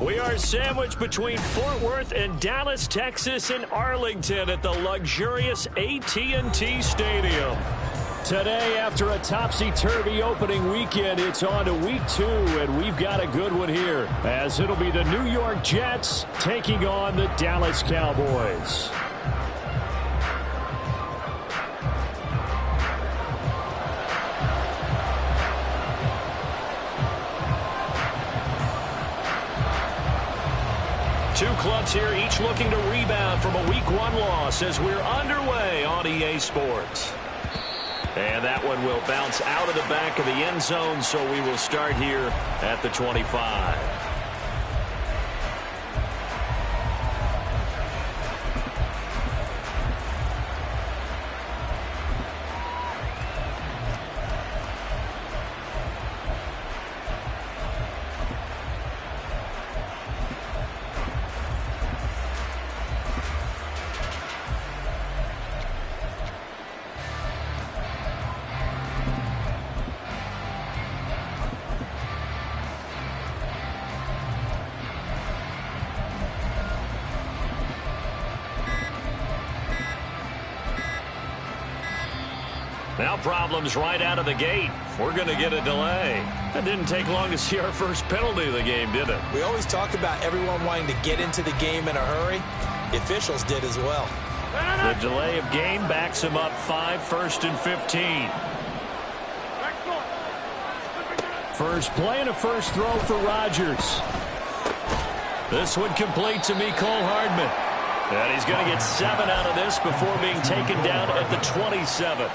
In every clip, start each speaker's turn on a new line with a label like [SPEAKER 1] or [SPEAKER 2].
[SPEAKER 1] We are sandwiched between Fort Worth and Dallas, Texas, and Arlington at the luxurious AT&T Stadium. Today, after a topsy-turvy opening weekend, it's on to week 2, and we've got a good one here, as it'll be the New York Jets taking on the Dallas Cowboys. Two clubs here, each looking to rebound from a Week 1 loss as we're underway on EA Sports. And that one will bounce out of the back of the end zone, so we will start here at the 25. Now problems right out of the gate. We're going to get a delay. That didn't take long to see our first penalty of the game, did it?
[SPEAKER 2] We always talk about everyone wanting to get into the game in a hurry. The officials did as well.
[SPEAKER 1] The delay of game backs him up 5, 1st and 15. First play and a first throw for Rodgers. This one complete to Mecole Hardman. And he's going to get 7 out of this before being taken down at the 27.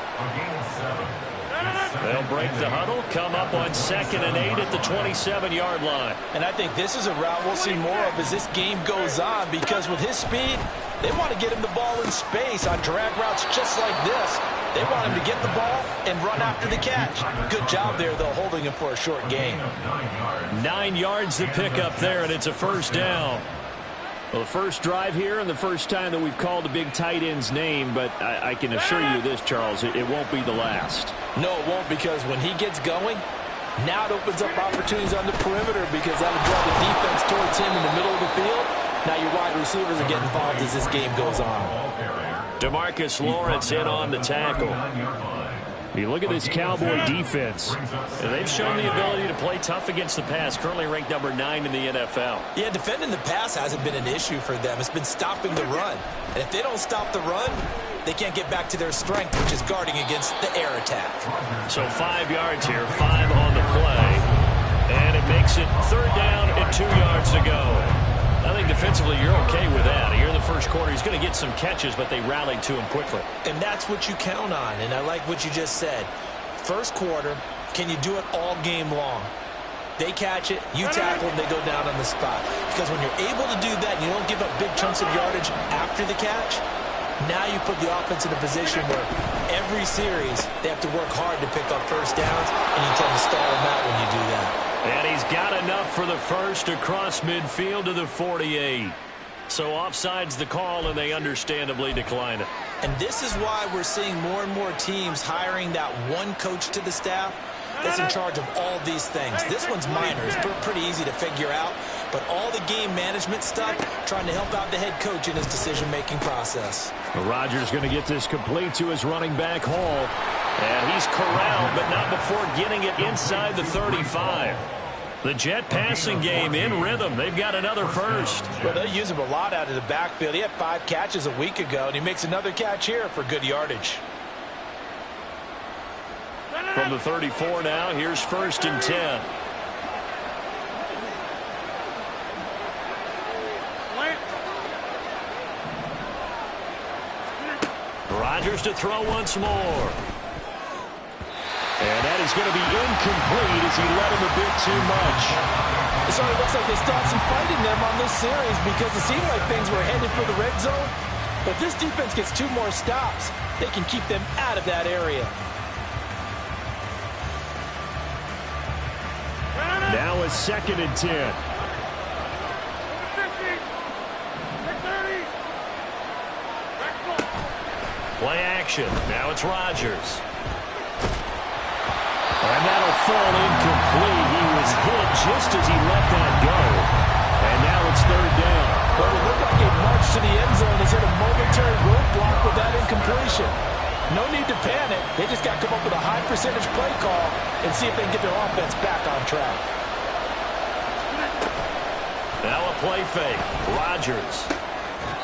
[SPEAKER 1] They'll break the huddle, come up on 2nd and 8 at the 27-yard line.
[SPEAKER 2] And I think this is a route we'll see more of as this game goes on, because with his speed, they want to get him the ball in space on drag routes just like this. They want him to get the ball and run after the catch. Good job there, though, holding him for a short gain.
[SPEAKER 1] 9 yards to pick up there, and it's a first down. Well, the first drive here and the first time that we've called a big tight end's name, but I can assure you this, Charles, it won't be the last.
[SPEAKER 2] No, it won't, because when he gets going, now it opens up opportunities on the perimeter, because that'll draw the defense towards him in the middle of the field. Now your wide receivers are getting involved as this game goes on.
[SPEAKER 1] DeMarcus Lawrence in on the tackle. You look at this Cowboy defense. They've shown the ability to play tough against the pass, currently ranked number 9 in the NFL.
[SPEAKER 2] Yeah, defending the pass hasn't been an issue for them. It's been stopping the run. And if they don't stop the run, they can't get back to their strength, which is guarding against the air attack.
[SPEAKER 1] So 5 yards here, 5 on the play. And it makes it 3rd down and 2 yards to go. I think defensively you're okay with that. Here in the first quarter, he's going to get some catches, but they rallied to him quickly.
[SPEAKER 2] And that's what you count on, and I like what you just said. First quarter, can you do it all game long? They catch it, you tackle them, they go down on the spot. Because when you're able to do that and you don't give up big chunks of yardage after the catch, now you put the offense in a position where every series they have to work hard to pick up first downs, and you tend to stall them out when you do that.
[SPEAKER 1] And he's got enough for the first across midfield to the 48. So offside's the call, and they understandably decline it.
[SPEAKER 2] And this is why we're seeing more and more teams hiring that one coach to the staff that's in charge of all these things. This one's minor. It's pretty easy to figure out. But all the game management stuff, trying to help out the head coach in his decision-making process.
[SPEAKER 1] Rodgers going to get this complete to his running back, Hall. And he's corralled, but not before getting it inside the 35. The Jet passing game in rhythm. They've got another first.
[SPEAKER 2] Well, they use him a lot out of the backfield. He had 5 catches a week ago, and he makes another catch here for good yardage.
[SPEAKER 1] From the 34 now, here's 1st and 10. Rodgers to throw once more. And that is going to be incomplete as he led him a bit too much.
[SPEAKER 2] It sort of looks like they still have some fight in them on this series, because it seemed like things were headed for the red zone. But this defense gets 2 more stops. They can keep them out of that area.
[SPEAKER 1] Now a 2nd and 10. Play action. Now it's Rodgers. And that'll fall incomplete. He was hit just as he let that go. And third down.
[SPEAKER 3] Well, it looked like a march to the end zone has hit a momentary roadblock with that incompletion. No need to panic. They just got to come up with a high percentage play call and see if they can get their offense back on track.
[SPEAKER 1] Now a play fake. Rodgers.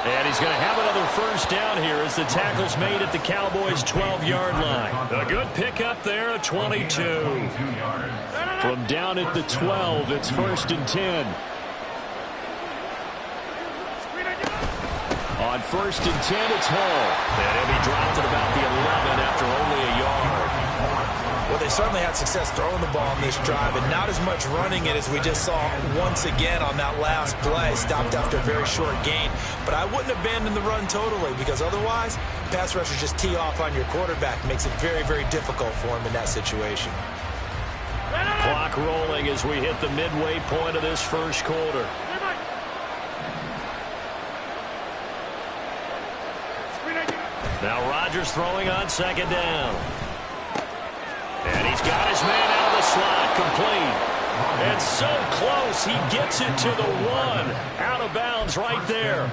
[SPEAKER 1] And he's going to have another first down here as the tackle's made at the Cowboys' 12-yard line. A good pickup there at 22. From down at the 12, it's 1st and 10. On 1st and 10, it's Hall. And he'll be dropped at about the 11 after only a yard.
[SPEAKER 2] Well, they certainly had success throwing the ball on this drive, and not as much running it as we just saw once again on that last play. Stopped after a very short gain. But I wouldn't abandon the run totally, because otherwise, pass rushers just tee off on your quarterback. Makes it very, very difficult for him in that situation.
[SPEAKER 1] Clock rolling as we hit the midway point of this first quarter. Now Rodgers throwing on 2nd down. And he's got his man out of the slot, complete. And so close, he gets it to the 1. Out of bounds right there.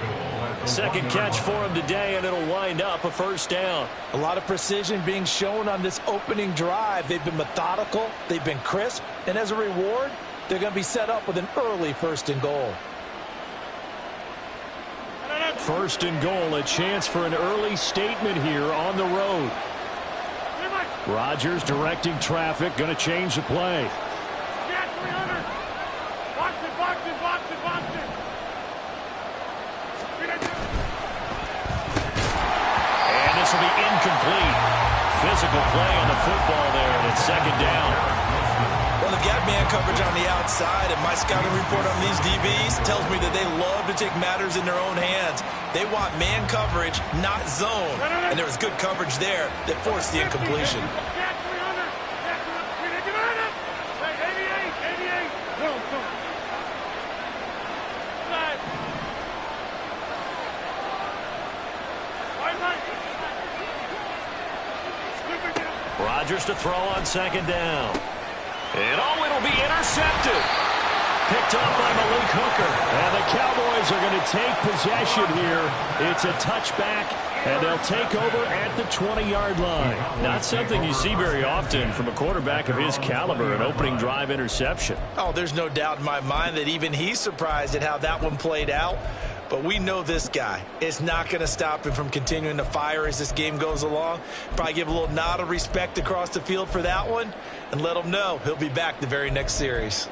[SPEAKER 1] Second catch for him today, and it'll wind up a first down.
[SPEAKER 3] A lot of precision being shown on this opening drive. They've been methodical, they've been crisp, and as a reward, they're going to be set up with an early 1st and goal.
[SPEAKER 1] 1st and goal, a chance for an early statement here on the road. Rodgers directing traffic, going to change the play. And this will be incomplete. Physical play on the football there, and it's 2nd down.
[SPEAKER 2] Well, they've got man coverage on the outside, and my scouting report on these DBs tells me that they love to take matters in their own hands. They want man coverage, not zone. And there was good coverage there that forced the incompletion.
[SPEAKER 1] Rodgers to throw on 2nd down. And it'll be intercepted. Picked up by Malik Hooker. And the Cowboys are going to take possession here. It's a touchback, and they'll take over at the 20-yard line. Not something you see very often from a quarterback of his caliber, an opening drive interception.
[SPEAKER 2] Oh, there's no doubt in my mind that even he's surprised at how that one played out. But we know this guy is not going to stop him from continuing to fire as this game goes along. Probably give a little nod of respect across the field for that one and let him know he'll be back the very next series.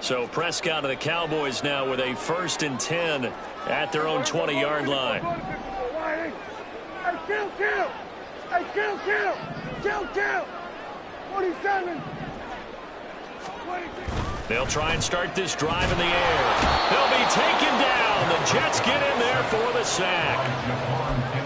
[SPEAKER 1] So Prescott of the Cowboys now with a 1st and 10 at their own 20-yard line.
[SPEAKER 4] Hey, kill! 47.
[SPEAKER 1] They'll try and start this drive in the air. They'll be taken down. The Jets get in there for the sack.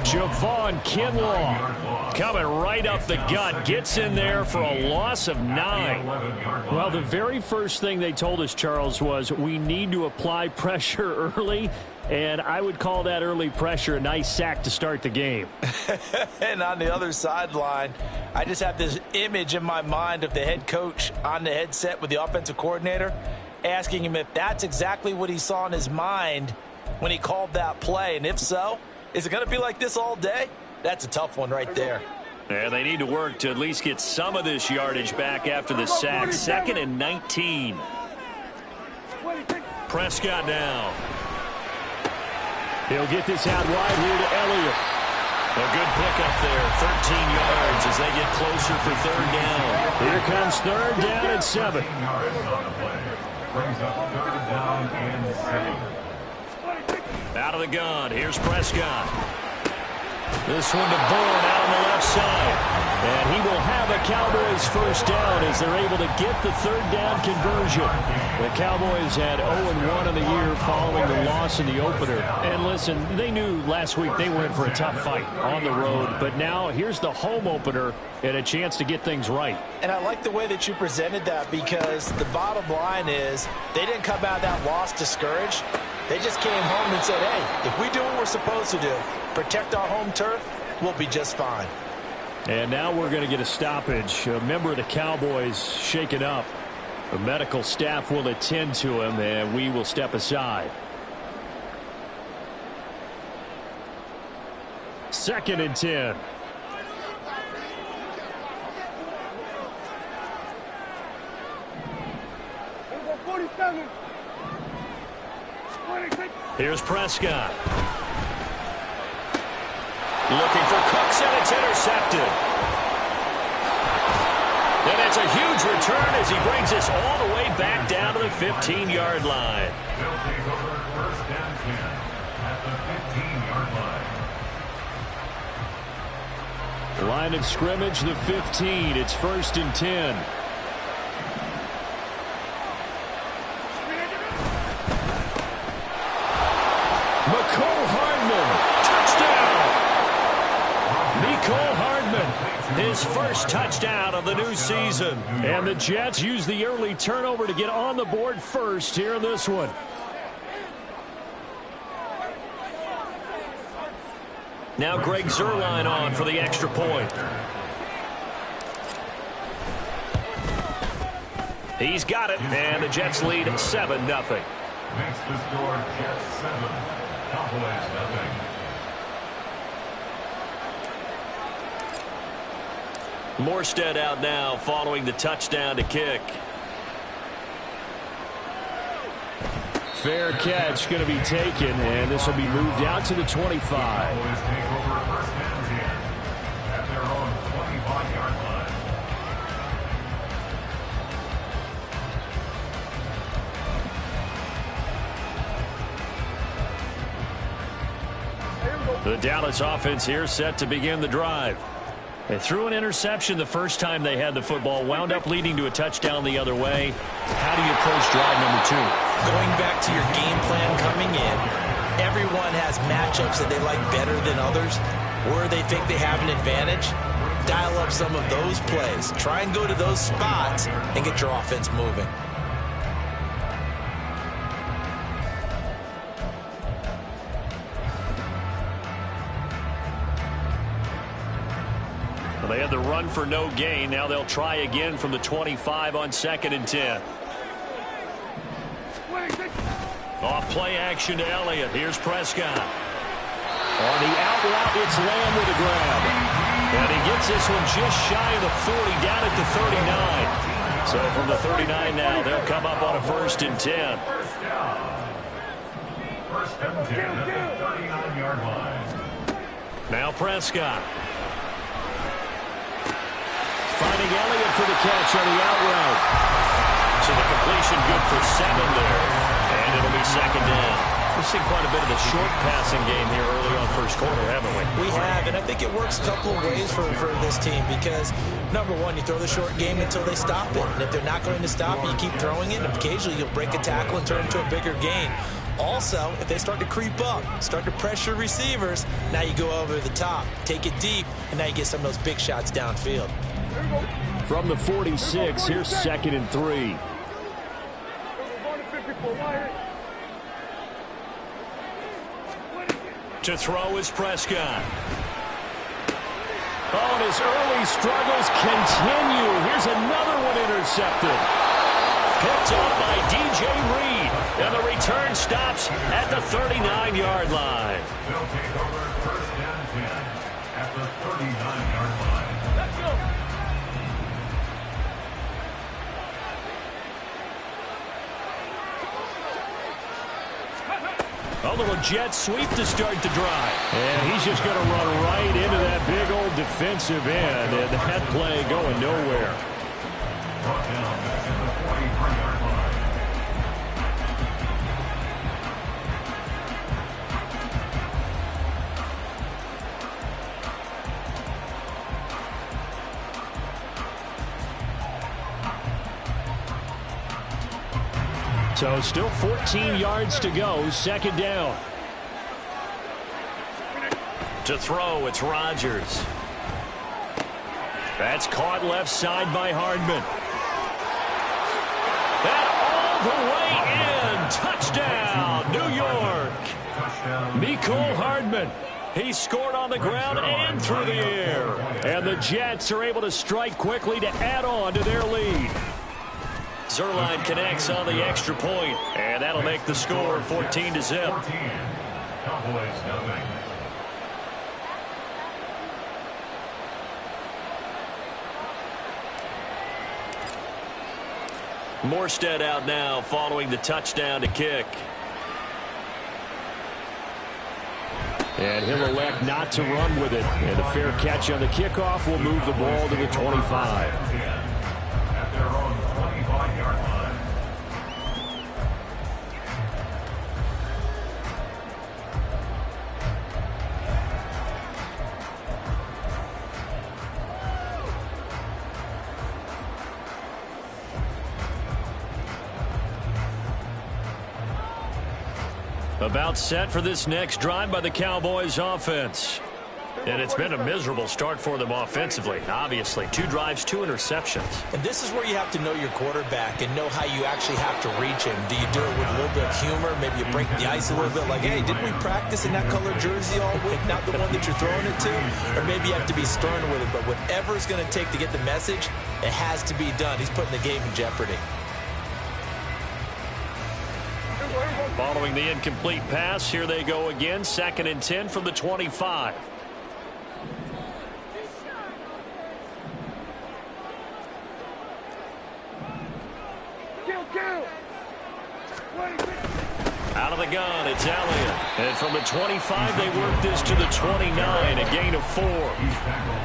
[SPEAKER 1] Javon Kinlaw coming right up the gut. Gets in there for a loss of 9. Well, the very first thing they told us, Charles, was we need to apply pressure early. And I would call that early pressure a nice sack to start the game.
[SPEAKER 3] And on the other sideline, I just have this image in my mind of the head coach on the headset with the offensive coordinator asking him if that's exactly what he saw in his mind when he called that play. And if so, is it going to be like this all day? That's a tough one right there.
[SPEAKER 1] And they need to work to at least get some of this yardage back after the sack. 2nd and 19. Prescott now. He'll get this out wide here to Elliott. A good pickup there, 13 yards as they get closer for 3rd down. Here comes 3rd down and 7. Out of the gun, here's Prescott. This one to Bourne out on the left side. And he will have a Cowboys 1st down as they're able to get the 3rd down conversion. The Cowboys had 0-1 in the year following the loss in the opener. And listen, they knew last week they were in for a tough fight on the road. But now here's the home opener and a chance to get things right.
[SPEAKER 3] And I like the way that you presented that, because the bottom line is they didn't come out of that loss discouraged. They just came home and said, hey, if we do what we're supposed to do, protect our home turf, we'll be just fine.
[SPEAKER 1] And now we're going to get a stoppage. A member of the Cowboys shaken up. The medical staff will attend to him, and we will step aside. 2nd and 10. Here's Prescott. Looking for Cooks, and it's intercepted. And it's a huge return as he brings us all the way back down to the 15-yard line.
[SPEAKER 5] They'll take over 1st and 10 at the 15-yard line.
[SPEAKER 1] Line of scrimmage, the 15. It's 1st and 10. His first touchdown of the new season. And the Jets use the early turnover to get on the board first here in this one. Now Greg Zuerlein on for the extra point. He's got it, and the Jets lead 7-0.
[SPEAKER 5] Makes the score Jets 7, Cowboys 0.
[SPEAKER 1] Morstead out now following the touchdown to kick. Fair catch going to be taken, and this will be moved out to the 25.
[SPEAKER 5] Cowboys take over 1st and 10 at their own 25-yard line.
[SPEAKER 1] The Dallas offense here set to begin the drive. They threw an interception the first time they had the football, wound up leading to a touchdown the other way. How do you approach drive number 2?
[SPEAKER 2] Going back to your game plan coming in, everyone has matchups that they like better than others, where they think they have an advantage. Dial up some of those plays. Try and go to those spots and get your offense moving.
[SPEAKER 1] They had the run for no gain. Now they'll try again from the 25 on 2nd and 10. Off play action to Elliott. Here's Prescott. On the out route, it's Lamb with a grab. And he gets this one just shy of the 40, down at the 39. So from the 39 now, they'll come up on a 1st and 10.
[SPEAKER 5] 1st and 10 at the 39-yard line.
[SPEAKER 1] Now Prescott. Finding Elliott for the catch on the out route. So the completion good for 7 there. And it'll be 2nd down. We've seen quite a bit of the short passing game here early on first quarter, haven't we?
[SPEAKER 2] We have, and I think it works a couple of ways for this team because, number one, you throw the short game until they stop it. And if they're not going to stop it, you keep throwing it, and occasionally you'll break a tackle and turn it into a bigger gain. Also, if they start to creep up, start to pressure receivers, now you go over the top, take it deep, and now you get some of those big shots downfield.
[SPEAKER 1] From the 46, here's 2nd and 3. To throw is Prescott. Oh, and his early struggles continue. Here's another one intercepted. Picked up by DJ Reed. And the return stops at the 39-yard line.
[SPEAKER 5] They'll take over 1st and 10 at the 39-yard line.
[SPEAKER 4] Let's go.
[SPEAKER 1] A little jet sweep to start the drive. And he's just going to run right into that big old defensive end. And that play going nowhere.
[SPEAKER 5] Brought down at the 43-yard line.
[SPEAKER 1] So still 14 yards to go. 2nd down. To throw, it's Rodgers. That's caught left side by Hardman. And all the way in. Touchdown, New York. Mecole Hardman. He scored on the ground and through the air. And the Jets are able to strike quickly to add on to their lead. Zerline connects on the extra point, and that'll make the score 14-0.
[SPEAKER 5] 14. Cowboys nothing.
[SPEAKER 1] Morstead out now following the touchdown to kick. And he'll elect not to run with it. And a fair catch on the kickoff will move the ball to the 25.
[SPEAKER 5] At their own 25-yard line.
[SPEAKER 1] About set for this next drive by the Cowboys offense. And it's been a miserable start for them offensively. Obviously, 2 drives, 2 interceptions.
[SPEAKER 2] And this is where you have to know your quarterback and know how you actually have to reach him. Do you do it with a little bit of humor? Maybe you break the ice a little bit like, hey, didn't we practice in that color jersey all week? Not the one that you're throwing it to? Or maybe you have to be stern with it. But whatever it's going to take to get the message, it has to be done. He's putting the game in jeopardy.
[SPEAKER 1] Following the incomplete pass, here they go again. 2nd and 10 from the 25. Out of the gun, it's Elliott. And from the 25, they work this to the 29, a gain of 4.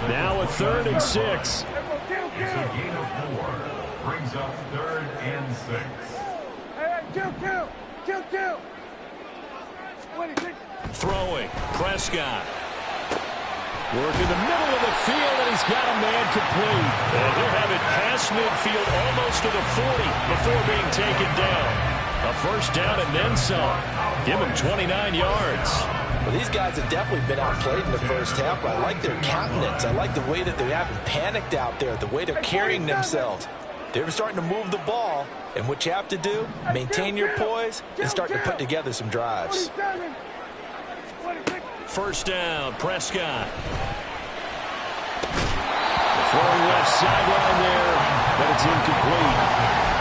[SPEAKER 1] Now a 3rd and 6.
[SPEAKER 5] It's a gain of 4. Brings up 3rd and 6.
[SPEAKER 4] Hey, kill.
[SPEAKER 1] Throwing, Prescott. Working the middle of the field, and he's got a man complete. And he'll have it past midfield almost to the 40 before being taken down. A first down and then some. Give him 29 yards.
[SPEAKER 3] Well, these guys have definitely been outplayed in the first half, but I like their countenance. I like the way that they haven't panicked out there, the way they're carrying themselves. They're starting to move the ball, and what you have to do, maintain your poise and start to put together some drives.
[SPEAKER 1] First down, Prescott. Throwing left sideline there, but it's incomplete.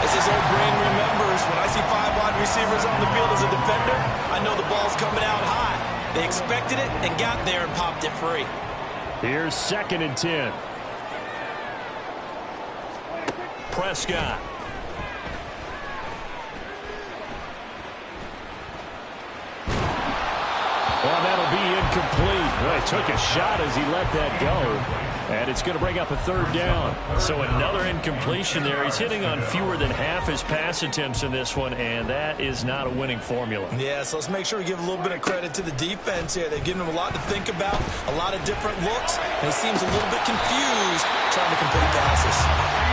[SPEAKER 3] As his old brain remembers, when I see 5 wide receivers on the field as a defender, I know the ball's coming out high. They expected it and got there and popped it free.
[SPEAKER 1] Here's 2nd and 10. Prescott. Well, that'll be incomplete. Well, he took a shot as he let that go. And it's going to bring up a 3rd down. So another incompletion there. He's hitting on fewer than half his pass attempts in this one, and that is not a winning formula.
[SPEAKER 3] Yeah, so let's make sure we give a little bit of credit to the defense here. They've given him a lot to think about, a lot of different looks, and he seems a little bit confused trying to complete passes.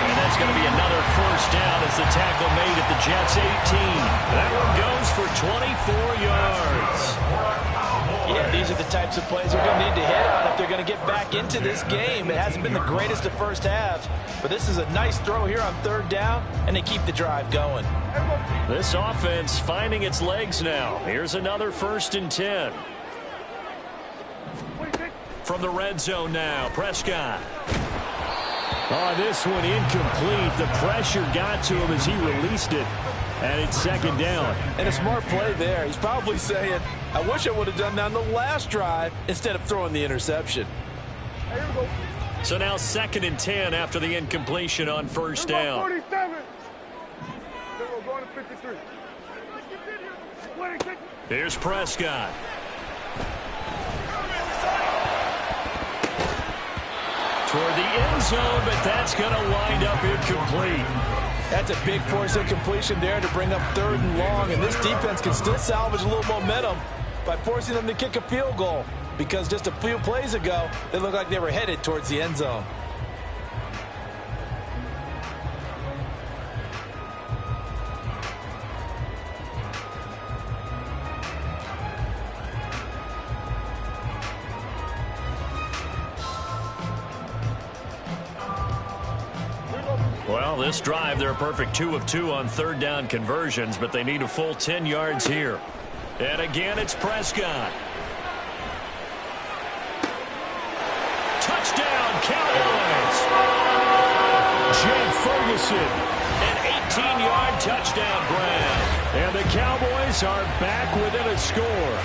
[SPEAKER 1] And that's going to be another first down as the tackle made at the Jets' 18. That one goes for 24 yards.
[SPEAKER 3] Yeah, these are the types of plays they're going to need to hit on if they're going to get back into this game. It hasn't been the greatest of first halves, but this is a nice throw here on 3rd down, and they keep the drive going.
[SPEAKER 1] This offense finding its legs now. Here's another 1st and 10. From the red zone now, Prescott. Oh, this one incomplete. The pressure got to him as he released it. And it's 2nd down.
[SPEAKER 3] And a smart play there. He's probably saying, I wish I would have done that on the last drive instead of throwing the interception.
[SPEAKER 1] So now 2nd and 10 after the incompletion on first down.
[SPEAKER 4] 47. Going to 53.
[SPEAKER 1] Here's Prescott. Toward the end zone, but that's going to wind up incomplete.
[SPEAKER 3] That's a big force incompletion there to bring up 3rd and long, and this defense can still salvage a little momentum by forcing them to kick a field goal, because just a few plays ago, they looked like they were headed towards the end zone.
[SPEAKER 1] Well, this drive, they're a perfect 2 of 2 on 3rd down conversions, but they need a full 10 yards here. And again, it's Prescott. Touchdown, Cowboys! Jake Ferguson, an 18-yard touchdown grab. And the Cowboys are back within a score.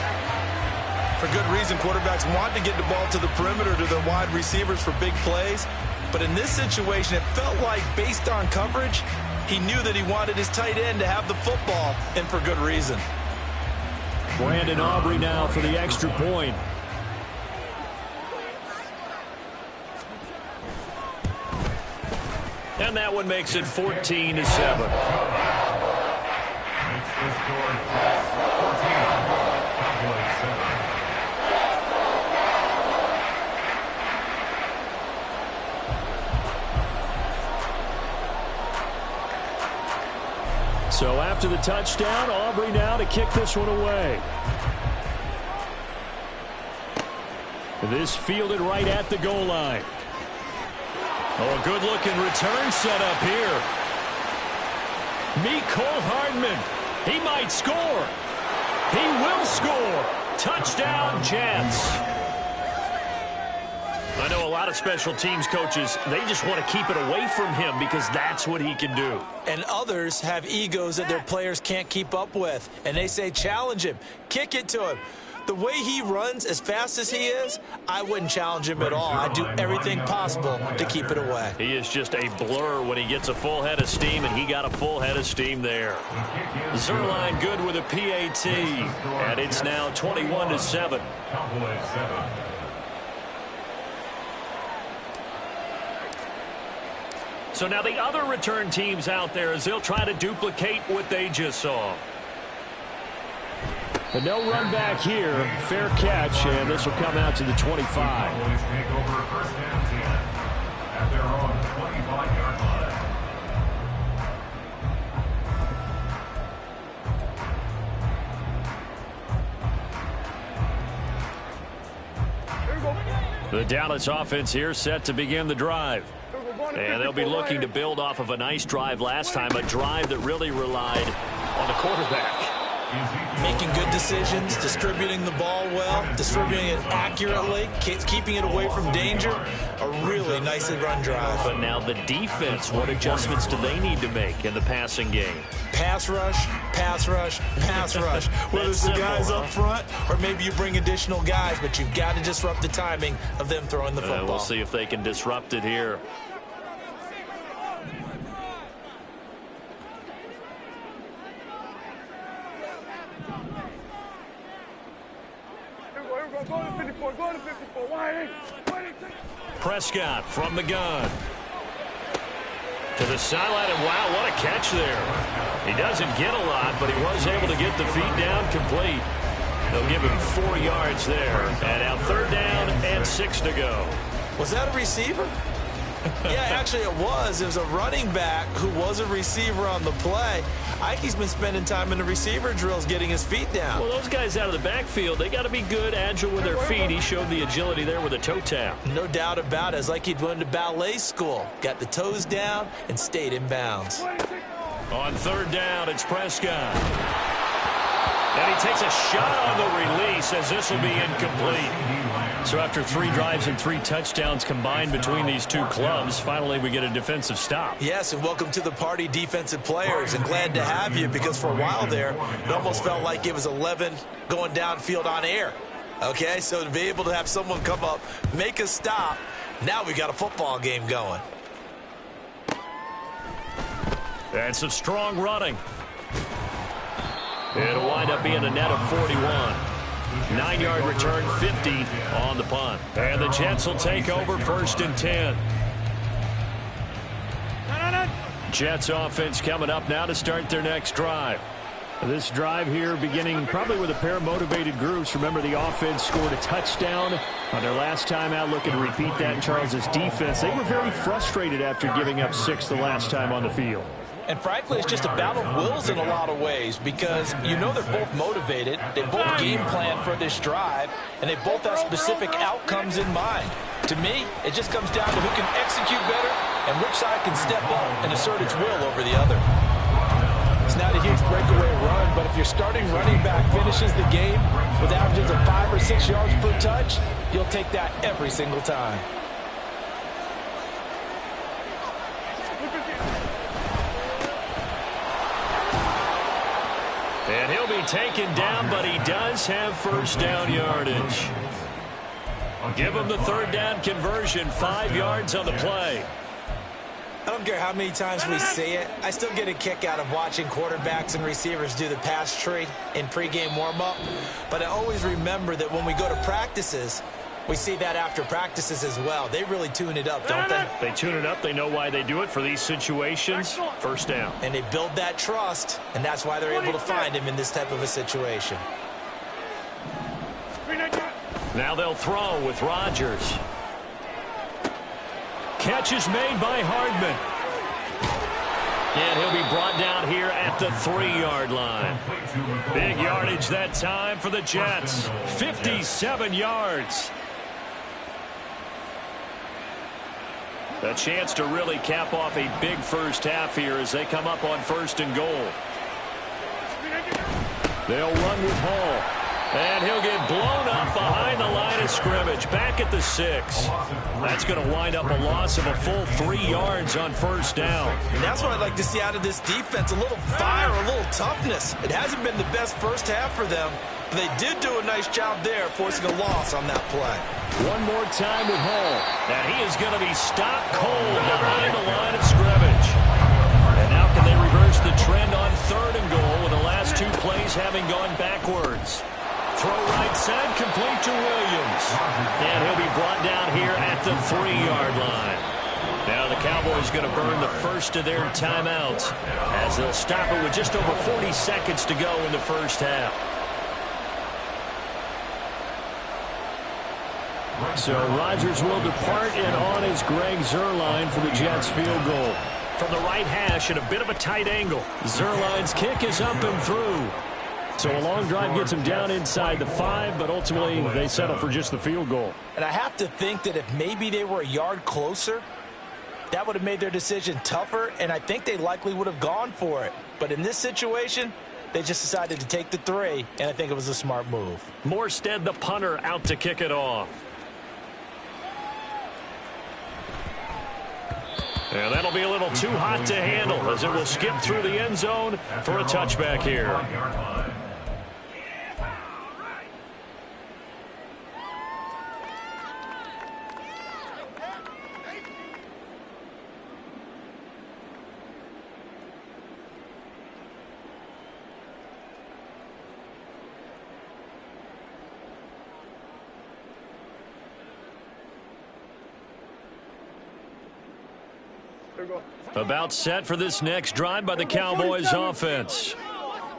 [SPEAKER 2] For good reason, quarterbacks want to get the ball to the perimeter to their wide receivers for big plays. But in this situation, it felt like, based on coverage, he knew that he wanted his tight end to have the football, and for good reason.
[SPEAKER 1] Brandon Aubrey now for the extra point. And that one makes it 14-7.
[SPEAKER 5] Makes the score 14. Cowboys 7.
[SPEAKER 1] So after the touchdown, Aubrey now to kick this one away. This fielded right at the goal line. Oh, a good-looking return set up here. Mecole Hardman. He might score. He will score. Touchdown, Jets. I know a lot of special teams coaches, they just want to keep it away from him because that's what he can do.
[SPEAKER 2] And others have egos that their players can't keep up with. And they say, challenge him. Kick it to him. The way he runs as fast as he is, I wouldn't challenge him at all. I'd do everything possible to keep it away.
[SPEAKER 1] He is just a blur when he gets a full head of steam, and he got a full head of steam there. Zerline good with a PAT, and it's now 21-7.
[SPEAKER 5] Cowboys 7.
[SPEAKER 1] So now the other return teams out there as they'll try to duplicate what they just saw. But no run back here. Fair catch, and this will come out to the 25.
[SPEAKER 5] Cowboys take over first and 10 at their own 25-yard
[SPEAKER 1] line. The Dallas offense here set to begin the drive. And they'll be looking to build off of a nice drive last time, a drive that really relied on the quarterback.
[SPEAKER 2] Making good decisions, distributing the ball well, distributing it accurately, keeping it away from danger. A really nicely run drive.
[SPEAKER 1] But now the defense, what adjustments do they need to make in the passing game?
[SPEAKER 2] Pass rush, pass rush, pass rush. Whether it's the guys up front or maybe you bring additional guys, but you've got to disrupt the timing of them throwing the football.
[SPEAKER 1] We'll see if they can disrupt it here. Prescott from the gun. To the sideline, and wow, what a catch there. He doesn't get a lot, but he was able to get the feet down complete. They'll give him 4 yards there. And now 3rd down and 6 to go.
[SPEAKER 2] Was that a receiver? Yeah, actually it was. It was a running back who was a receiver on the play. Ike's been spending time in the receiver drills getting his feet down.
[SPEAKER 1] Well, those guys out of the backfield, they got to be good, agile with their feet. He showed the agility there with a toe tap.
[SPEAKER 2] No doubt about it. It's like he'd went to ballet school. Got the toes down and stayed in bounds.
[SPEAKER 1] On 3rd down, it's Prescott. And he takes a shot on the release as this will be incomplete. So after 3 drives and 3 touchdowns combined between these two clubs, finally we get a defensive stop.
[SPEAKER 2] Yes, and welcome to the party, defensive players. And glad to have you because for a while there, it almost felt like it was 11 going downfield on air. Okay, so to be able to have someone come up, make a stop, now we got a football game going.
[SPEAKER 1] And some strong running. It'll wind up being a net of 41. 9-yard return, 50 on the punt. And the Jets will take over 1st and 10. Jets offense coming up now to start their next drive. This drive here beginning probably with a pair of motivated groups. Remember, the offense scored a touchdown on their last time out. Looking to repeat that in Charles' defense. They were very frustrated after giving up 6 the last time on the field.
[SPEAKER 3] And frankly, it's just a battle of wills in a lot of ways because you know they're both motivated. They both game plan for this drive, and they both have specific outcomes in mind. To me, it just comes down to who can execute better and which side can step up and assert its will over the other. It's not a huge breakaway run, but if your starting running back finishes the game with averages of 5 or 6 yards per touch, you'll take that every single time.
[SPEAKER 1] And he'll be taken down, but he does have first down yardage. Give him the third down conversion, 5 yards on the play.
[SPEAKER 2] I don't care how many times we see it. I still get a kick out of watching quarterbacks and receivers do the pass tree in pregame warm-up. But I always remember that when we go to practices, we see that after practices as well. They really tune it up, don't they?
[SPEAKER 1] They tune it up. They know why they do it for these situations. First down.
[SPEAKER 2] And they build that trust, and that's why they're able to find him in this type of a situation.
[SPEAKER 1] Now they'll throw with Rodgers. Catch is made by Hardman. And he'll be brought down here at the 3-yard line. Big yardage that time for the Jets. 57 yards. A chance to really cap off a big first half here as they come up on 1st and goal. They'll run with Hall. And he'll get blown up behind the line of scrimmage. Back at the 6. That's going to wind up a loss of a full 3 yards on 1st down.
[SPEAKER 2] And that's what I'd like to see out of this defense. A little fire, a little toughness. It hasn't been the best first half for them. But they did do a nice job there, forcing a loss on that play.
[SPEAKER 1] One more time with Hall. And he is going to be stopped cold behind the line of scrimmage. And now can they reverse the trend on 3rd and goal with the last 2 plays having gone backwards? Throw right side, complete to Williams. And he'll be brought down here at the 3-yard line. Now the Cowboys going to burn the first of their timeouts as they'll stop it with just over 40 seconds to go in the first half. So Rodgers will depart, and on is Greg Zuerlein for the Jets field goal. From the right hash at a bit of a tight angle. Zuerlein's kick is up and through. So a long drive gets them down inside the 5, but ultimately they settle for just the field goal.
[SPEAKER 3] And I have to think that if maybe they were a yard closer, that would have made their decision tougher, and I think they likely would have gone for it. But in this situation, they just decided to take the 3, and I think it was a smart move.
[SPEAKER 1] Morstead, the punter, out to kick it off. And that'll be a little too hot to handle as it will skip through the end zone for a touchback here. About set for this next drive by the Cowboys offense.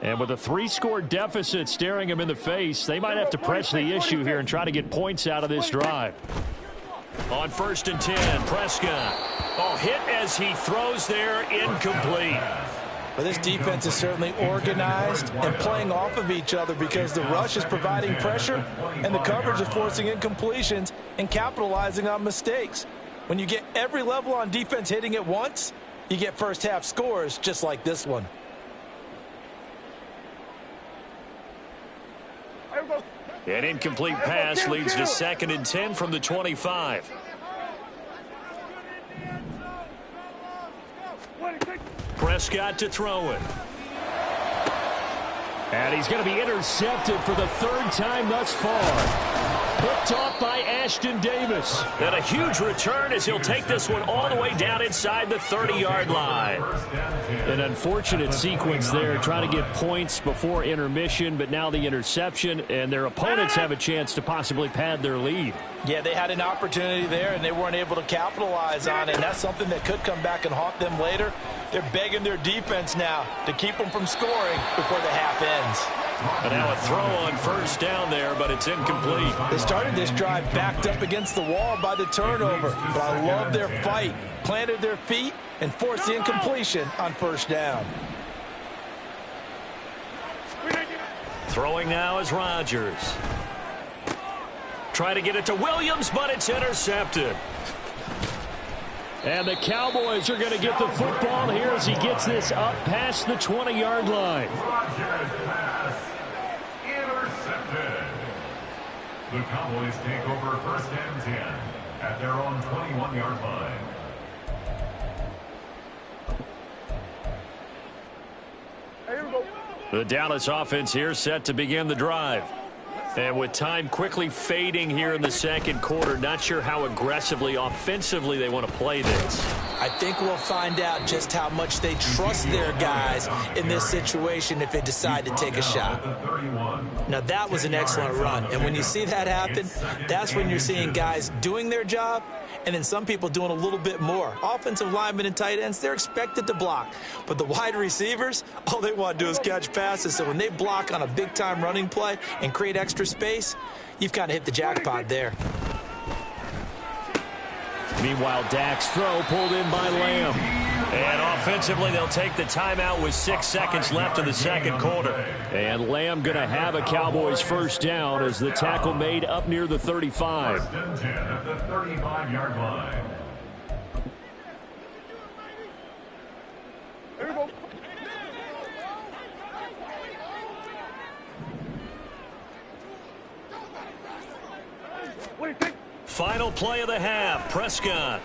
[SPEAKER 1] And with a 3-score deficit staring them in the face, they might have to press the issue here and try to get points out of this drive. On 1st and 10, Prescott. Oh, hit as he throws there, incomplete.
[SPEAKER 3] But this defense is certainly organized and playing off of each other because the rush is providing pressure and the coverage is forcing incompletions and capitalizing on mistakes. When you get every level on defense hitting at once, you get first half scores just like this one.
[SPEAKER 1] An incomplete pass leads to 2nd and 10 from the 25. Prescott to throw it. And he's going to be intercepted for the 3rd time thus far. Picked off by Ashton Davis. And a huge return as he'll take this one all the way down inside the 30-yard line. An unfortunate sequence there, trying to get points before intermission, but now the interception, and their opponents have a chance to possibly pad their lead.
[SPEAKER 3] Yeah, they had an opportunity there, and they weren't able to capitalize on it, and that's something that could come back and haunt them later. They're begging their defense now to keep them from scoring before the half ends.
[SPEAKER 1] And now a throw on 1st down there, but it's incomplete.
[SPEAKER 3] They started this drive backed up against the wall by the turnover, but I love their fight. Planted their feet and forced the incompletion on 1st down.
[SPEAKER 1] Throwing now is Rodgers. Try to get it to Williams, but it's intercepted. And the Cowboys are going to get the football here as he gets this up past the 20-yard line.
[SPEAKER 5] Rodgers pass intercepted. The Cowboys take over 1st and 10 at their own 21-yard line.
[SPEAKER 4] Here we go.
[SPEAKER 1] The Dallas offense here set to begin the drive. And with time quickly fading here in the second quarter, not sure how aggressively, offensively they want to play this.
[SPEAKER 2] I think we'll find out just how much they trust their guys in this situation if they decide to take a shot. Now, that was an excellent run. And when you see that happen, that's when you're seeing guys doing their job and then some people doing a little bit more. Offensive linemen and tight ends, they're expected to block. But the wide receivers, all they want to do is catch passes. So when they block on a big-time running play and create extra space, you've kind of hit the jackpot there.
[SPEAKER 1] Meanwhile, Dak's throw pulled in by Lamb. And offensively, they'll take the timeout with 6 seconds left in the second quarter. And Lamb going to have a Cowboys first down as the tackle made up near the 35.
[SPEAKER 5] First and 10 at the 35-yard line.
[SPEAKER 4] Here we go. Wait, take.
[SPEAKER 1] Final play of the half, Prescott.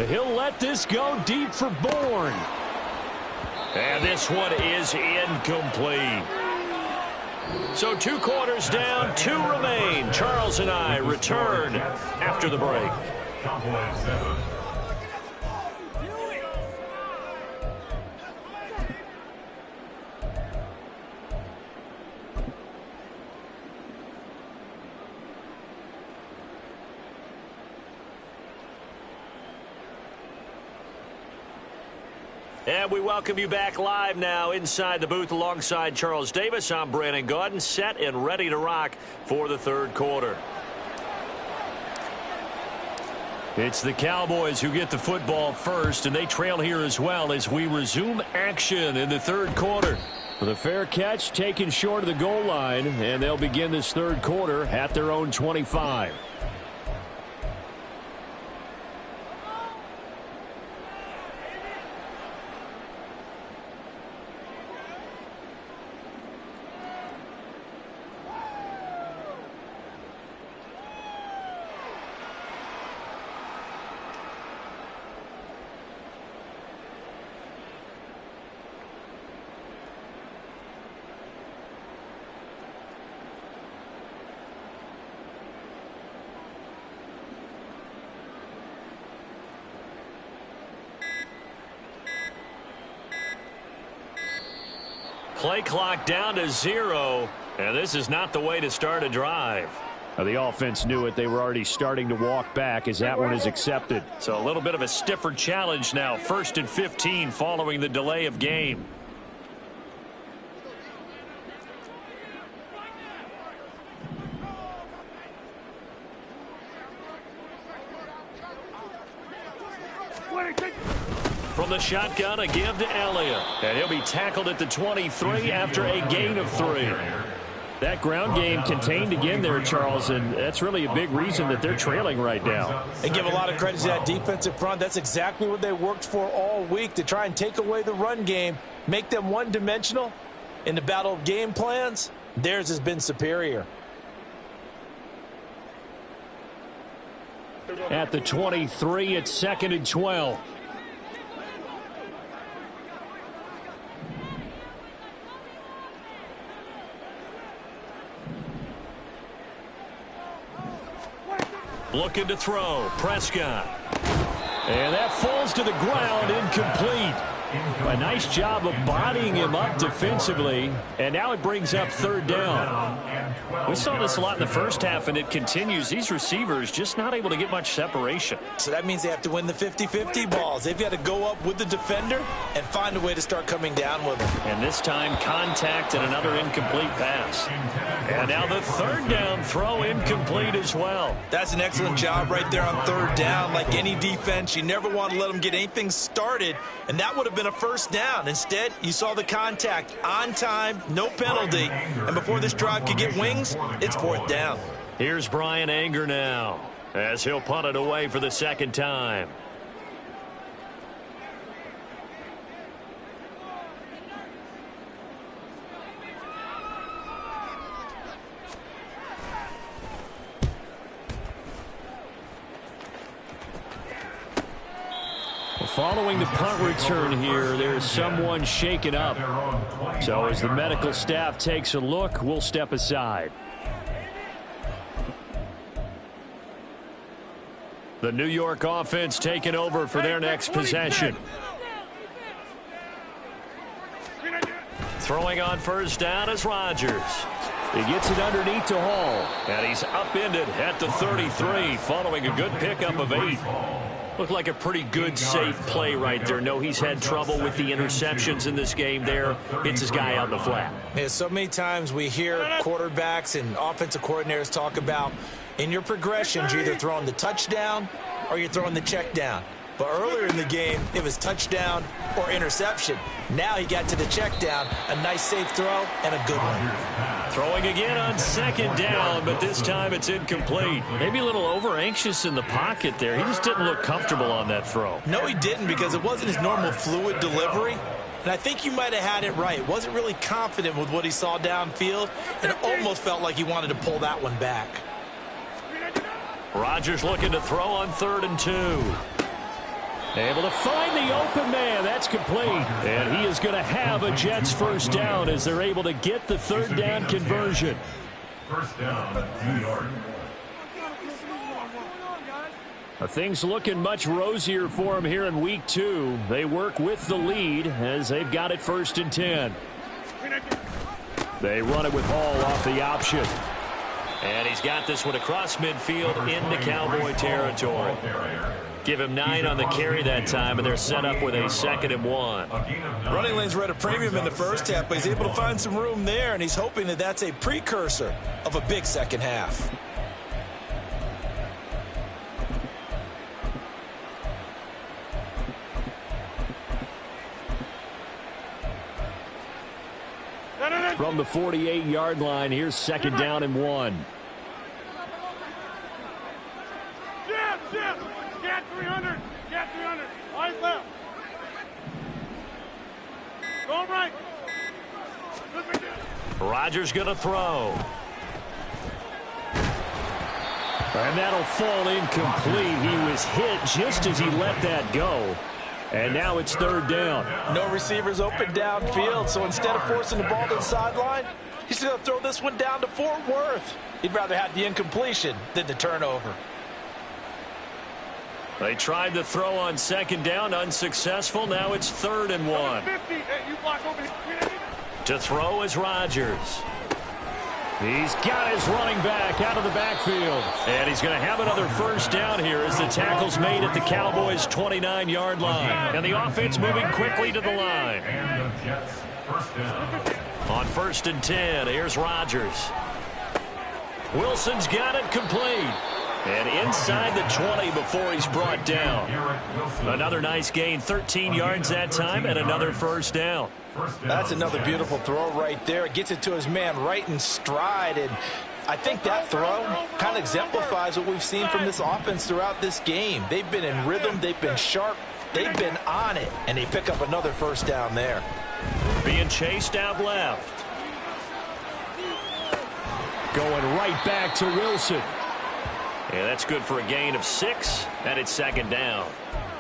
[SPEAKER 1] He'll let this go deep for Bourne. And this one is incomplete. So 2 quarters down, 2 remain. Charles and I return after the break.
[SPEAKER 5] Cowboys 7.
[SPEAKER 1] And we welcome you back live now inside the booth alongside Charles Davis. I'm Brandon Gaudin, set and ready to rock for the third quarter. It's the Cowboys who get the football first, and they trail here as well as we resume action in the third quarter. With a fair catch taken short of the goal line, and they'll begin this third quarter at their own 25. Play clock down to 0, and this is not the way to start a drive. Now, the offense knew it. They were already starting to walk back as that one is accepted. So a little bit of a stiffer challenge now. 1st and 15 following the delay of game. From the shotgun, a give to Elliott. And he'll be tackled at the 23 after a gain of 3. That ground game contained again there, Charles, and that's really a big reason that they're trailing right now.
[SPEAKER 3] And give a lot of credit to that defensive front. That's exactly what they worked for all week, to try and take away the run game, make them one-dimensional. In the battle of game plans, theirs has been superior.
[SPEAKER 1] At the 23, it's 2nd and 12. Looking to throw, Prescott. And that falls to the ground, incomplete. A nice job of bodying him up defensively, and now it brings up 3rd down. We saw this a lot in the first half, and it continues. These receivers just not able to get much separation.
[SPEAKER 3] So that means they have to win the 50-50 balls. They've got to go up with the defender and find a way to start coming down with him.
[SPEAKER 1] And this time, contact and another incomplete pass. And now the 3rd down throw incomplete as well.
[SPEAKER 3] That's an excellent job right there on 3rd down. Like any defense, you never want to let them get anything started, and that would have been a 1st down. Instead, you saw the contact on time, no penalty, and before this drive could get wings, it's 4th down.
[SPEAKER 1] Here's Brian Anger now as he'll punt it away for the 2nd time. Following the punt return here, there's someone shaken up. So as the medical staff takes a look, we'll step aside. The New York offense taking over for their next possession. Throwing on first down is Rodgers. He gets it underneath to Hall. And he's upended at the 33 following a good pickup of 8. Looked like a pretty good, safe play right there. No, he's had trouble with the interceptions in this game there. Hits his guy out in the flat.
[SPEAKER 2] Yeah, so many times we hear quarterbacks and offensive coordinators talk about in your progressions, you're either throwing the touchdown or you're throwing the check down. But earlier in the game, it was touchdown or interception. Now he got to the check down, a nice safe throw, and a good one.
[SPEAKER 1] Throwing again on second down, but this time it's incomplete. Maybe a little over-anxious in the pocket there. He just didn't look comfortable on that throw.
[SPEAKER 2] No, he didn't, because it wasn't his normal fluid delivery. And I think you might have had it right. Wasn't really confident with what he saw downfield, and it almost felt like he wanted to pull that one back.
[SPEAKER 1] Rodgers looking to throw on 3rd and 2. Able to find the open man. That's complete. And he is going to have a Jets first down as they're able to get the 3rd down conversion.
[SPEAKER 5] First down, New York.
[SPEAKER 1] Things looking much rosier for him here in week 2. They work with the lead as they've got it 1st and 10. They run it with Hall off the option. And he's got this one across midfield into Cowboy territory. Give him 9 on the carry that time, and they're set up with a 2nd and 1.
[SPEAKER 2] Running lanes were at a premium in the first half, but he's able to find some room there, and he's hoping that that's a precursor of a big second half.
[SPEAKER 1] From the 48-yard line, here's 2nd down and 1.
[SPEAKER 4] Get 300. Get 300. Eyes left. Go right.
[SPEAKER 1] Rodgers going to throw. And that'll fall incomplete. He was hit just as he let that go. And now it's 3rd down.
[SPEAKER 3] No receivers open downfield, so instead of forcing the ball to the sideline, he's going to throw this one down to Fort Worth. He'd rather have the incompletion than the turnover.
[SPEAKER 1] They tried to throw on 2nd down, unsuccessful. Now it's 3rd and 1. To throw is Rodgers. He's got his running back out of the backfield. And he's going to have another first down here as the tackle's made at the Cowboys' 29-yard line. And the offense moving quickly to the line.
[SPEAKER 5] And the Jets first down.
[SPEAKER 1] On 1st and 10, here's Rodgers. Wilson's got it complete. And inside the 20 before he's brought down. Another nice gain, 13 yards that time, and another first down.
[SPEAKER 3] That's another beautiful throw right there. Gets it to his man right in stride. And I think that throw kind of exemplifies what we've seen from this offense throughout this game. They've been in rhythm. They've been sharp. They've been on it. And they pick up another first down there.
[SPEAKER 1] Being chased out left. Going right back to Wilson. Yeah, that's good for a gain of 6, and it's 2nd down.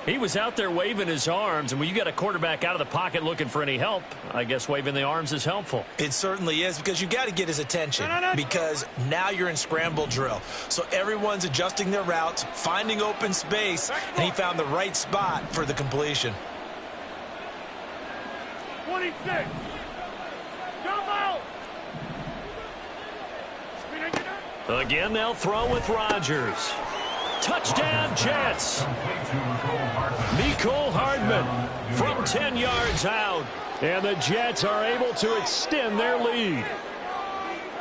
[SPEAKER 1] He was out there waving his arms, and when you got a quarterback out of the pocket looking for any help, I guess waving the arms is helpful.
[SPEAKER 2] It certainly is, because you got to get his attention, because now you're in scramble drill. So everyone's adjusting their routes, finding open space, and he found the right spot for the completion.
[SPEAKER 4] 26. Jump out.
[SPEAKER 1] Again, they'll throw with Rodgers. Touchdown, Jets. Mecole Hardman from 10 yards out. And the Jets are able to extend their lead.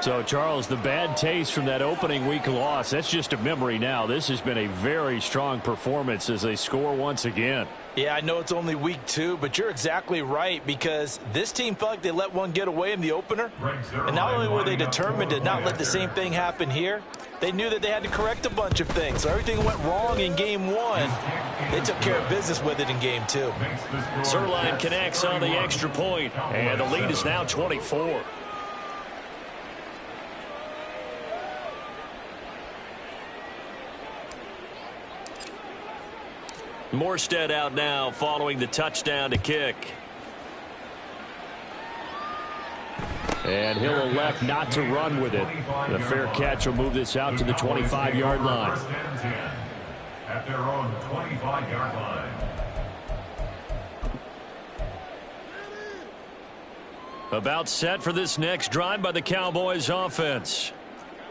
[SPEAKER 1] So, Charles, the bad taste from that opening week loss, that's just a memory now. This has been a very strong performance as they score once again.
[SPEAKER 3] Yeah, I know it's only week 2, but you're exactly right, because this team felt like they let one get away in the opener. And not only were they determined to not let the same thing happen here, they knew that they had to correct a bunch of things. So everything went wrong in game 1. They took care of business with it in game 2.
[SPEAKER 1] Zuerlein connects on the extra point, and the lead is now 24. Morstead out now following the touchdown to kick. And he'll elect not to run with it. The fair catch will move this out to the 25-yard line.
[SPEAKER 5] First and 10 at their own 25-yard line.
[SPEAKER 1] About set for this next drive by the Cowboys offense.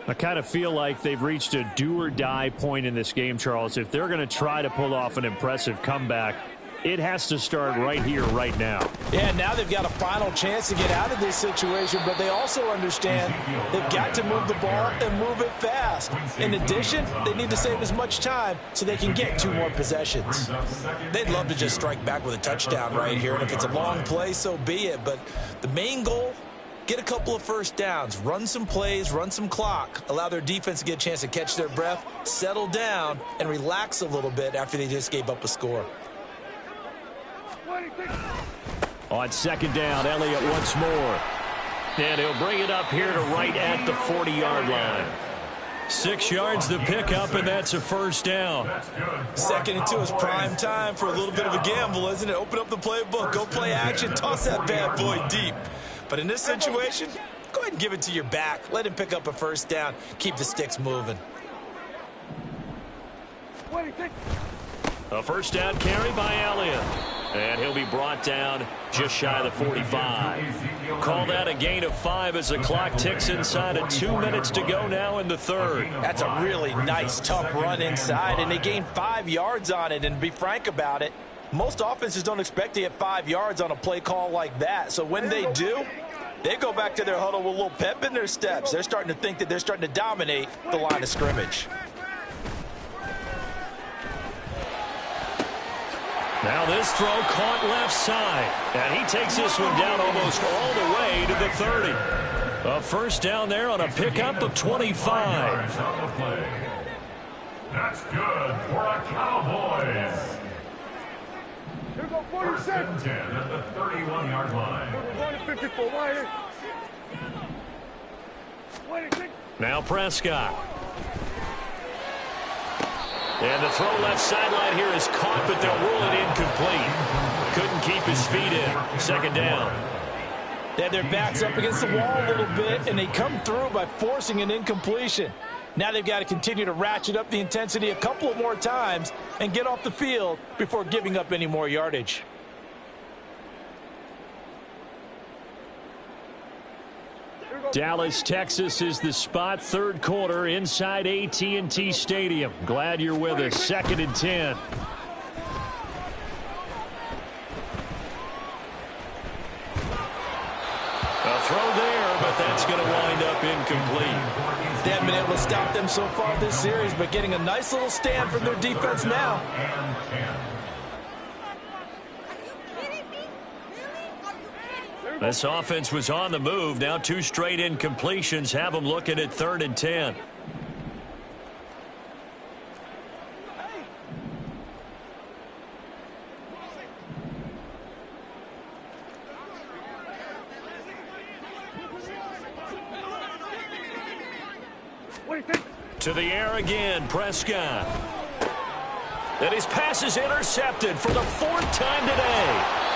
[SPEAKER 1] I kind of feel like they've reached a do-or-die point in this game, Charles. If they're going to try to pull off an impressive comeback, it has to start right here, right now.
[SPEAKER 3] Yeah, now they've got a final chance to get out of this situation, but they also understand they've got to move the ball and move it fast. In addition, they need to save as much time so they can get 2 more possessions.
[SPEAKER 2] They'd love to just strike back with a touchdown right here, and if it's a long play, so be it. But the main goal, get a couple of first downs, run some plays, run some clock, allow their defense to get a chance to catch their breath, settle down, and relax a little bit after they just gave up a score.
[SPEAKER 1] On second down, Elliott once more. And he'll bring it up here to right at the 40-yard line. 6 yards the pickup, and that's a first down.
[SPEAKER 2] 2nd and 2 is prime time for a little bit of a gamble, isn't it? Open up the playbook, go play action, toss that bad boy deep. But in this situation, go ahead and give it to your back. Let him pick up a first down. Keep the sticks moving.
[SPEAKER 1] A first down carry by Elliott. And he'll be brought down just shy of the 45. Call that a gain of 5 as the clock ticks inside of 2 minutes to go now in the third.
[SPEAKER 3] That's a really nice, tough run inside, and they gained 5 yards on it. And to be frank about it, most offenses don't expect to get 5 yards on a play call like that. So when they do, they go back to their huddle with a little pep in their steps. They're starting to think that they're starting to dominate the line of scrimmage.
[SPEAKER 1] Now this throw caught left side. And he takes this one down almost all the way to the 30. A first down there on a pickup of 25.
[SPEAKER 5] That's good for a Cowboys.
[SPEAKER 4] Here go
[SPEAKER 5] First
[SPEAKER 4] 46.
[SPEAKER 5] and 10 at the 31-yard line.
[SPEAKER 4] 154 wide.
[SPEAKER 1] Now Prescott. And the throw left sideline here is caught, but they'll rule it incomplete. Couldn't keep his feet in. Second down.
[SPEAKER 3] They had their backs up against the wall a little bit, and they come through by forcing an incompletion. Now they've got to continue to ratchet up the intensity a couple of more times and get off the field before giving up any more yardage.
[SPEAKER 1] Dallas, Texas is the spot. Third quarter inside AT&T Stadium. Glad you're with us. 2nd and 10. A throw there, but that's going to wind up incomplete.
[SPEAKER 3] They haven't been able to stop them so far this series, but getting a nice little stand from their defense now.
[SPEAKER 1] This offense was on the move. Now 2 straight incompletions have them looking at 3rd and 10. To the air again, Prescott. And his pass is intercepted for the 4th time today.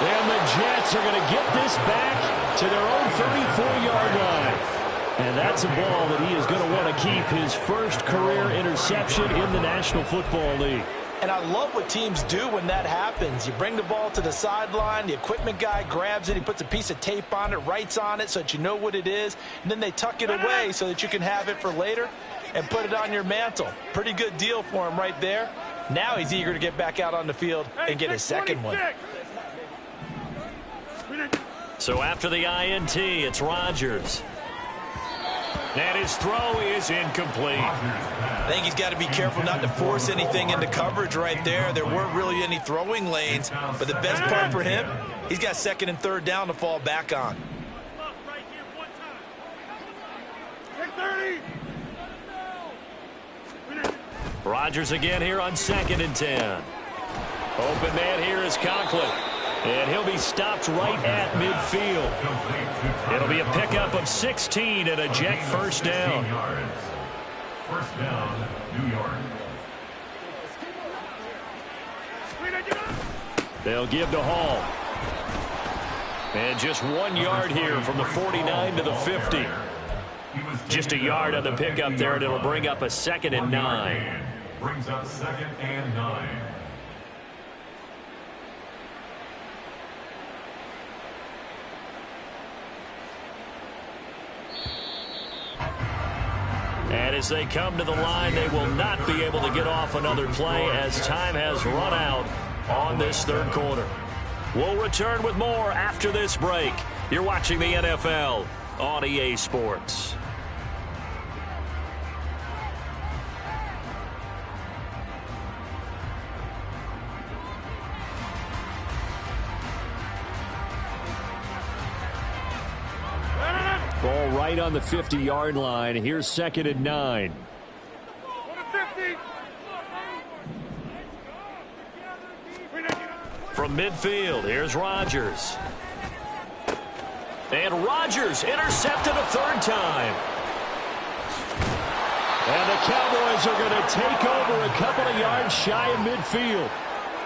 [SPEAKER 1] And the Jets are going to get this back to their own 34-yard line. And that's a ball that he is going to want to keep his first career interception in the National Football League.
[SPEAKER 3] And I love what teams do when that happens. You bring the ball to the sideline, the equipment guy grabs it, he puts a piece of tape on it, writes on it so that you know what it is, and then they tuck it away so that you can have it for later and put it on your mantle. Pretty good deal for him right there. Now he's eager to get back out on the field and get his second one.
[SPEAKER 1] So after the INT, it's Rodgers. And his throw is incomplete.
[SPEAKER 2] I think he's got to be careful not to force anything into coverage right there. There weren't really any throwing lanes, but the best part for him, he's got 2nd and 3rd down to fall back on.
[SPEAKER 1] Rodgers again here on 2nd and 10. Open man here is Conklin. And he'll be stopped right at midfield. It'll be a pickup of 16 and a Jet first down.
[SPEAKER 5] First down, New York.
[SPEAKER 1] They'll give to Hall. And just 1 yard here from the 49 to the 50. Just a yard on the pickup there, and it'll bring up a 2nd and 9.
[SPEAKER 5] Brings up 2nd and 9.
[SPEAKER 1] And as they come to the line, they will not be able to get off another play as time has run out on this 3rd quarter. We'll return with more after this break. You're watching the NFL on EA Sports. Ball right on the 50-yard line. Here's 2nd and 9. From midfield, here's Rodgers. And Rodgers intercepted a 3rd time. And the Cowboys are going to take over a couple of yards shy of midfield.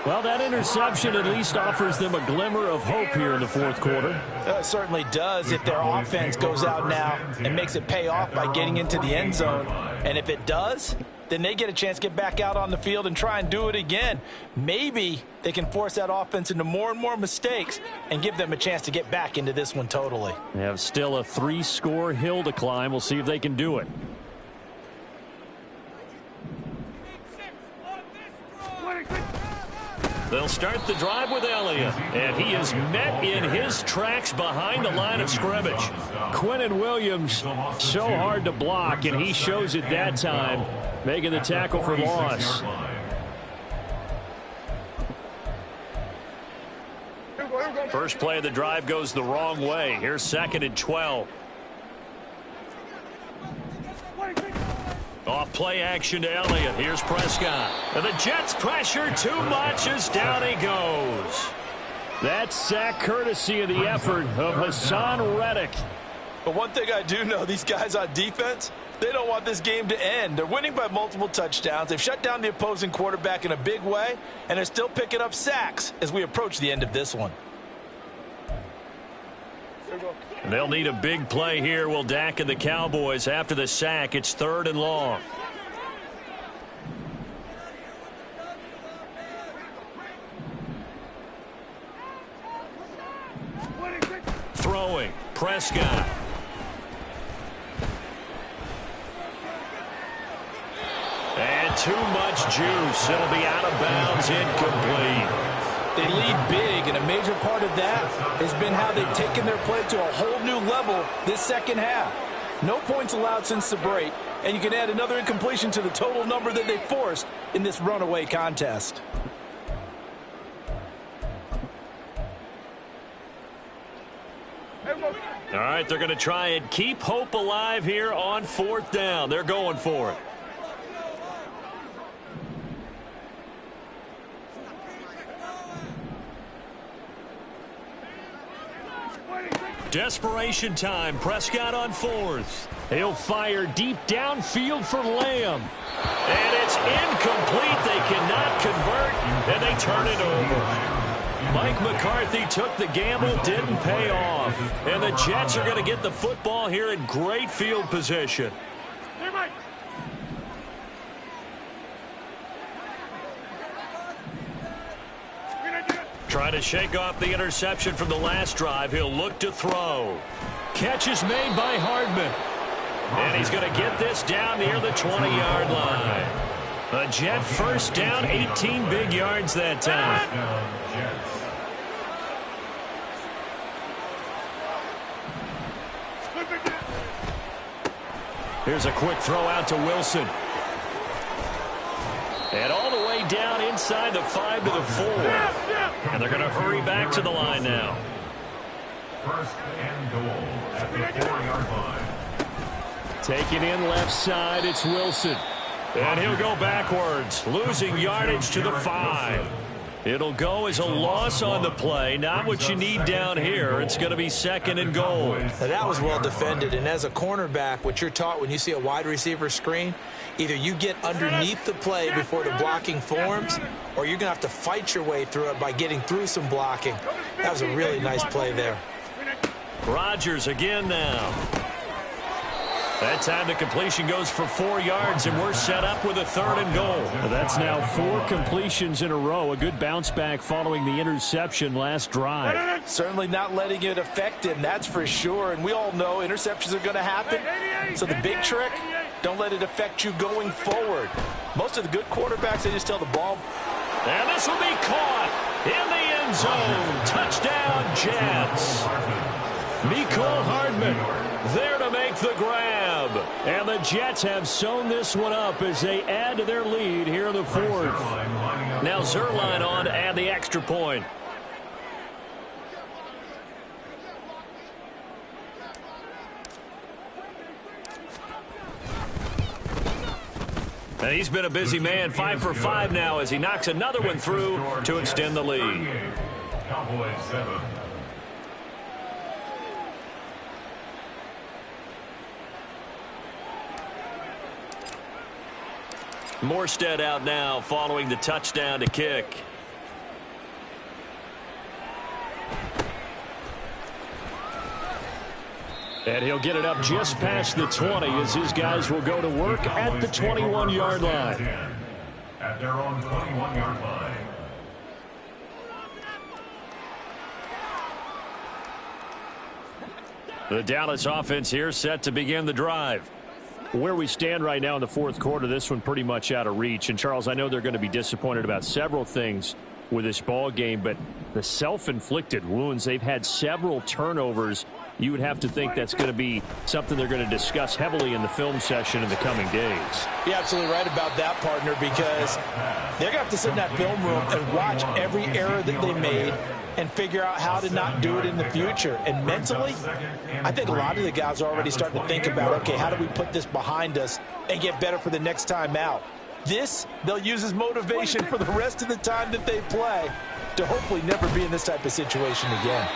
[SPEAKER 1] Well, that interception at least offers them a glimmer of hope here in the 4th quarter.
[SPEAKER 3] It certainly does if their offense goes out now and makes it pay off by getting into the end zone. And if it does, then they get a chance to get back out on the field and try and do it again. Maybe they can force that offense into more and more mistakes and give them a chance to get back into this one totally.
[SPEAKER 1] They have still a 3-score hill to climb. We'll see if they can do it. They'll start the drive with Elliott, and he is met in his tracks behind the line of scrimmage. Quinnen Williams, so hard to block, and he shows it that time, making the tackle for loss. First play of the drive goes the wrong way. Here's 2nd and 12. Off play action to Elliott. Here's Prescott. And the Jets pressure too much as down he goes. That sack courtesy of the effort of Hassan Reddick.
[SPEAKER 3] But one thing I do know, these guys on defense, they don't want this game to end. They're winning by multiple touchdowns. They've shut down the opposing quarterback in a big way, and they're still picking up sacks as we approach the end of this one.
[SPEAKER 1] They'll need a big play here, will Dak and the Cowboys. After the sack, it's 3rd and long. Throwing, Prescott. And too much juice. It'll be out of bounds, incomplete.
[SPEAKER 3] They lead big, and a major part of that has been how they've taken their play to a whole new level this 2nd half. No points allowed since the break, and you can add another incompletion to the total number that they forced in this runaway contest.
[SPEAKER 1] All right, they're going to try and keep hope alive here on 4th down. They're going for it. Desperation time. Prescott on 4th. He'll fire deep downfield for Lamb. And it's incomplete. They cannot convert, and they turn it over. Mike McCarthy took the gamble, didn't pay off. And the Jets are going to get the football here in great field position. Trying to shake off the interception from the last drive. He'll look to throw. Catch is made by Hardman. And he's going to get this down near the 20-yard line. A Jet first down, 18 big yards that time. Here's a quick throw out to Wilson. And all the way down inside the 5 to the 4. And they're going to hurry back to the line now.
[SPEAKER 5] 1st and goal at the 4-yard line.
[SPEAKER 1] Taking in left side, it's Wilson. And he'll go backwards, losing yardage to the 5. It'll go as a loss on the play. Not what you need down here. It's going to be 2nd and goal.
[SPEAKER 2] Now that was well defended. And as a cornerback, what you're taught when you see a wide receiver screen, either you get underneath the play before the blocking forms, or you're going to have to fight your way through it by getting through some blocking. That was a really nice play there.
[SPEAKER 1] Rodgers again now. That time the completion goes for 4 yards, and we're set up with a 3rd and goal.
[SPEAKER 6] That's now 4 completions in a row. A good bounce back following the interception last drive.
[SPEAKER 3] Certainly not letting it affect him, that's for sure. And we all know interceptions are going to happen. So the big trick, don't let it affect you going forward. Most of the good quarterbacks, they just tell the ball.
[SPEAKER 1] And this will be caught in the end zone. Touchdown, Jets. Mecole Hardman there to make the grab. And the Jets have sewn this one up as they add to their lead here in the 4th. Now Zuerlein on to add the extra point. And he's been a busy man, 5 for 5 now as he knocks another one through to extend the lead.
[SPEAKER 5] Cowboys 7.
[SPEAKER 1] Morstead out now following the touchdown to kick.
[SPEAKER 6] And he'll get it up just past the 20 as his guys will go to work at the 21-yard line.
[SPEAKER 5] At their own 21-yard line.
[SPEAKER 1] The Dallas offense here set to begin the drive.
[SPEAKER 6] Where we stand right now in the 4th quarter, this one pretty much out of reach. And, Charles, I know they're going to be disappointed about several things with this ball game, but the self-inflicted wounds, they've had several turnovers. You would have to think that's going to be something they're going to discuss heavily in the film session in the coming days.
[SPEAKER 3] You're absolutely right about that, partner, because they're going to have to sit in that film room and watch every error that they made and figure out how to not do it in the future. And mentally, I think a lot of the guys are already starting to think about, okay, how do we put this behind us and get better for the next time out? This, they'll use as motivation for the rest of the time that they play to hopefully never be in this type of situation again.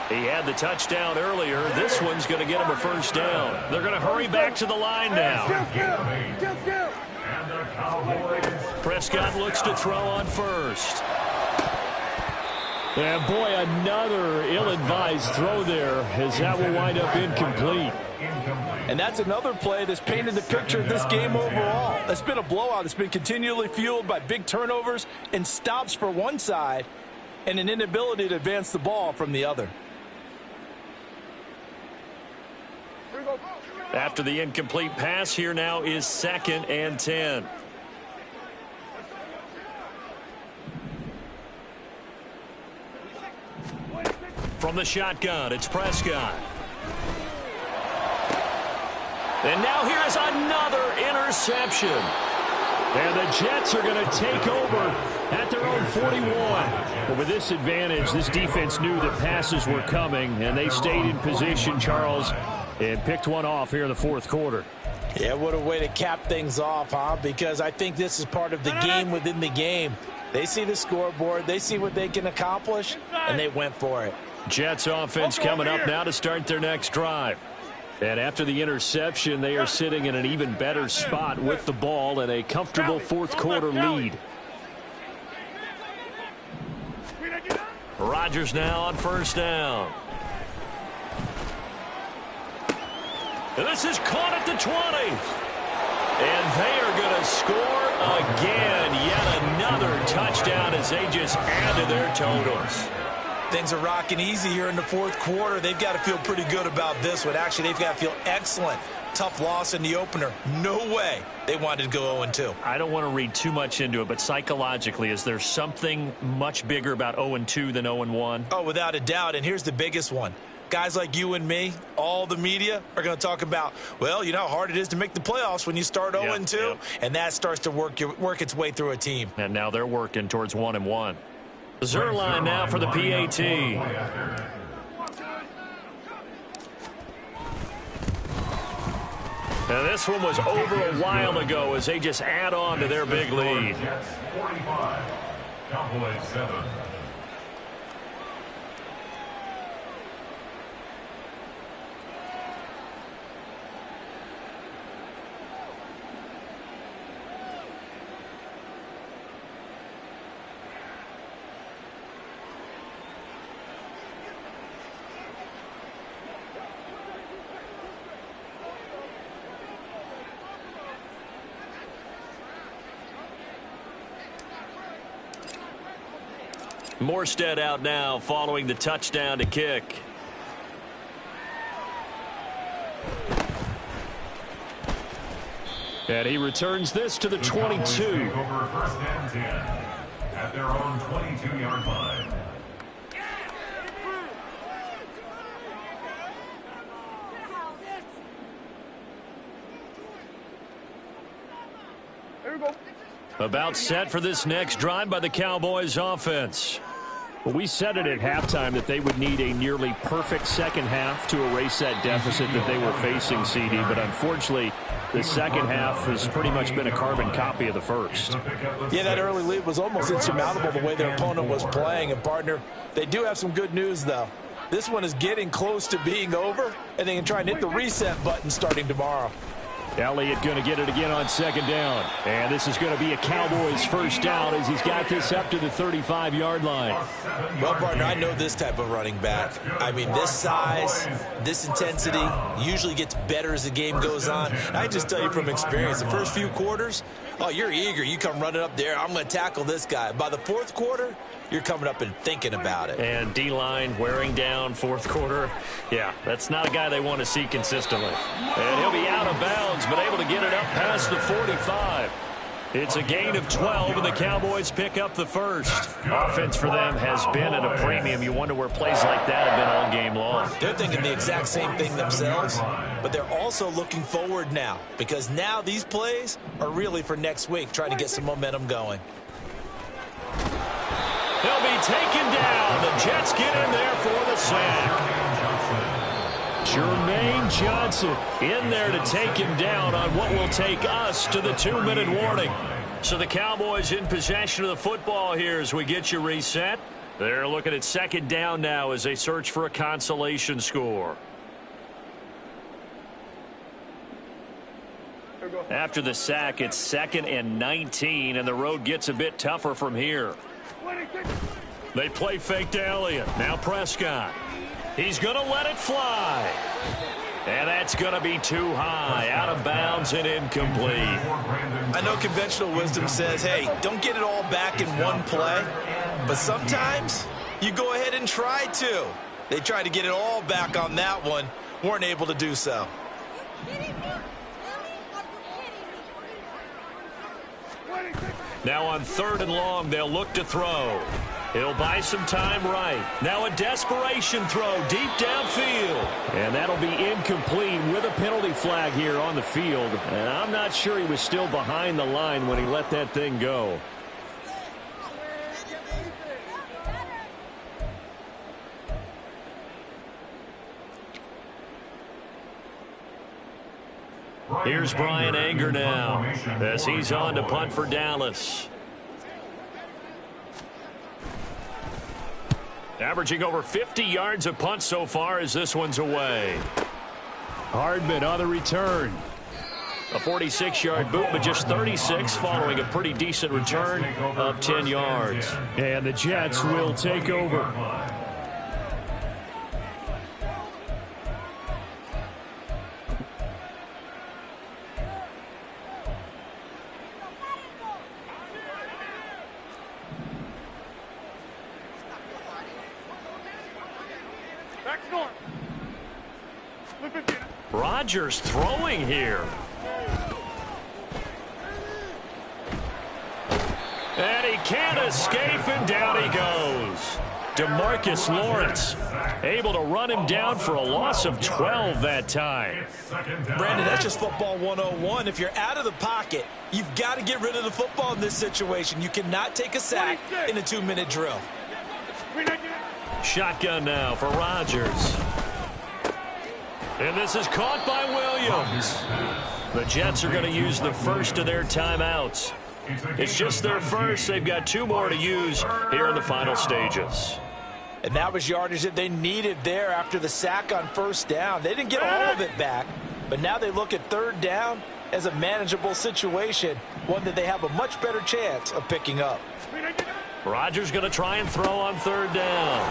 [SPEAKER 1] He had the touchdown earlier. This one's going to get him a 1st down. They're going to hurry back to the line now. Prescott looks to throw on 1st.
[SPEAKER 6] And boy, another ill-advised throw there as that will wind up incomplete.
[SPEAKER 3] And that's another play that's painted the picture of this game overall. It's been a blowout. It's been continually fueled by big turnovers and stops for one side and an inability to advance the ball from the other.
[SPEAKER 1] After the incomplete pass, here now is 2nd and 10. From the shotgun, it's Prescott. And now here's another interception. And the Jets are going to take over at their own 41. But with this advantage, this defense knew that passes were coming, and they stayed in position, Charles, and picked one off here in the 4th quarter.
[SPEAKER 3] Yeah, what a way to cap things off, huh? Because I think this is part of the game within the game. They see the scoreboard, they see what they can accomplish, and they went for it.
[SPEAKER 1] Jets offense coming up now to start their next drive. And after the interception, they are sitting in an even better spot with the ball and a comfortable 4th quarter lead. Rodgers now on 1st down. And this is caught at the 20. And they are going to score again. Yet another touchdown as they just add to their totals.
[SPEAKER 3] Things are rocking easy here in the 4th quarter. They've got to feel pretty good about this one. Actually, they've got to feel excellent. Tough loss in the opener. No way they wanted to go 0-2.
[SPEAKER 1] I don't want to read too much into it, but psychologically, is there something much bigger about 0-2 than 0-1?
[SPEAKER 3] Oh, without a doubt. And here's the biggest one. Guys like you and me, all the media, are going to talk about, well, you know how hard it is to make the playoffs when you start 0-2. Yep. And that starts to work its way through a team.
[SPEAKER 1] And now they're working towards 1-1. Zuerlein now for the PAT. And this one was over a while ago as they just add on to their big lead.
[SPEAKER 5] Cowboys 7.
[SPEAKER 1] Morstead out now following the touchdown to kick. And he returns this to the 22.
[SPEAKER 5] Take over first and 10 at their own 22-yard line.
[SPEAKER 4] Here we go.
[SPEAKER 6] About set for this next drive by the Cowboys offense. Well, we said it at halftime that they would need a nearly perfect second half to erase that deficit that they were facing, CD. But unfortunately, the second half has pretty much been a carbon copy of the first.
[SPEAKER 3] Yeah, that early lead was almost insurmountable the way their opponent was playing. And, partner, they do have some good news, though. This one is getting close to being over, and they can try and hit the reset button starting tomorrow.
[SPEAKER 6] Elliott going to get it again on second down. And this is going to be a Cowboys first down as he's got this up to the 35-yard line.
[SPEAKER 2] Well, partner, I know this type of running back. I mean, this size, this intensity usually gets better as the game goes on. I just tell you from experience, the first few quarters, oh, you're eager. You come running up there, I'm going to tackle this guy. By the fourth quarter, you're coming up and thinking about it.
[SPEAKER 6] And D-line wearing down fourth quarter. Yeah, that's not a guy they want to see consistently. And he'll be out of bounds, but able to get it up past the 45. It's a gain of 12, and the Cowboys pick up the first. Offense for them has been at a premium. You wonder where plays like that have been all game long.
[SPEAKER 2] They're thinking the exact same thing themselves, but they're also looking forward now because now these plays are really for next week, trying to get some momentum going.
[SPEAKER 1] He'll be taken down. The Jets get in there for the sack. Jermaine Johnson in there to take him down on what will take us to the 2-minute warning. So the Cowboys in possession of the football here as we get you reset. They're looking at second down now as they search for a consolation score. After the sack, it's 2nd and 19, and the road gets a bit tougher from here. They play fake to Elliott. Now Prescott. He's going to let it fly. And that's going to be too high. Out of bounds and incomplete.
[SPEAKER 2] I know conventional wisdom says, hey, don't get it all back in one play. But sometimes you go ahead and try to. They tried to get it all back on that one. Weren't able to do so.
[SPEAKER 1] Now on 3rd and long, they'll look to throw. He'll buy some time right. Now a desperation throw deep downfield. And that'll be incomplete with a penalty flag here on the field. And I'm not sure he was still behind the line when he let that thing go. Here's Brian Anger now as he's on to punt for Dallas. Averaging over 50 yards of punt so far as this one's away. Hardman on the return. A 46-yard boot, but just 36 following a pretty decent return of 10 yards. And the Jets will take over. Rodgers throwing here. And he can't escape, and down he goes. DeMarcus Lawrence able to run him down for a loss of 12 that time.
[SPEAKER 2] Brandon, that's just football 101. If you're out of the pocket, you've got to get rid of the football in this situation. You cannot take a sack in a 2-minute drill.
[SPEAKER 1] Shotgun now for Rodgers. And this is caught by Williams. The Jets are going to use the first of their timeouts. It's just their first. They've got 2 more to use here in the final stages.
[SPEAKER 3] And that was yardage that they needed there after the sack on first down. They didn't get all of it back, but now they look at third down as a manageable situation, one that they have a much better chance of picking up.
[SPEAKER 1] Rodgers going to try and throw on third down.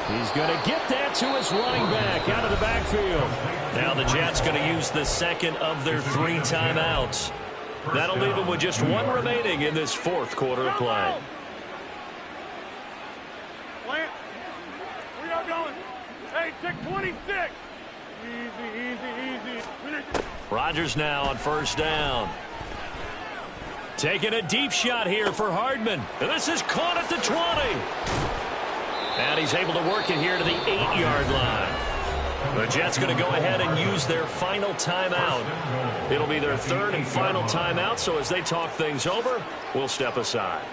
[SPEAKER 1] He's going to get that to his running back out of the backfield. Now the Jets going to use the second of their 3 timeouts. That'll leave them with just 1 remaining in this 4th quarter of play.
[SPEAKER 4] Where y'all going? Hey, take 26. Easy.
[SPEAKER 1] Rodgers now on first down. Taking a deep shot here for Hardman. And this is caught at the 20. And he's able to work it here to the 8-yard line. The Jets going to go ahead and use their final timeout. It'll be their 3rd and final timeout, so as they talk things over, we'll step aside.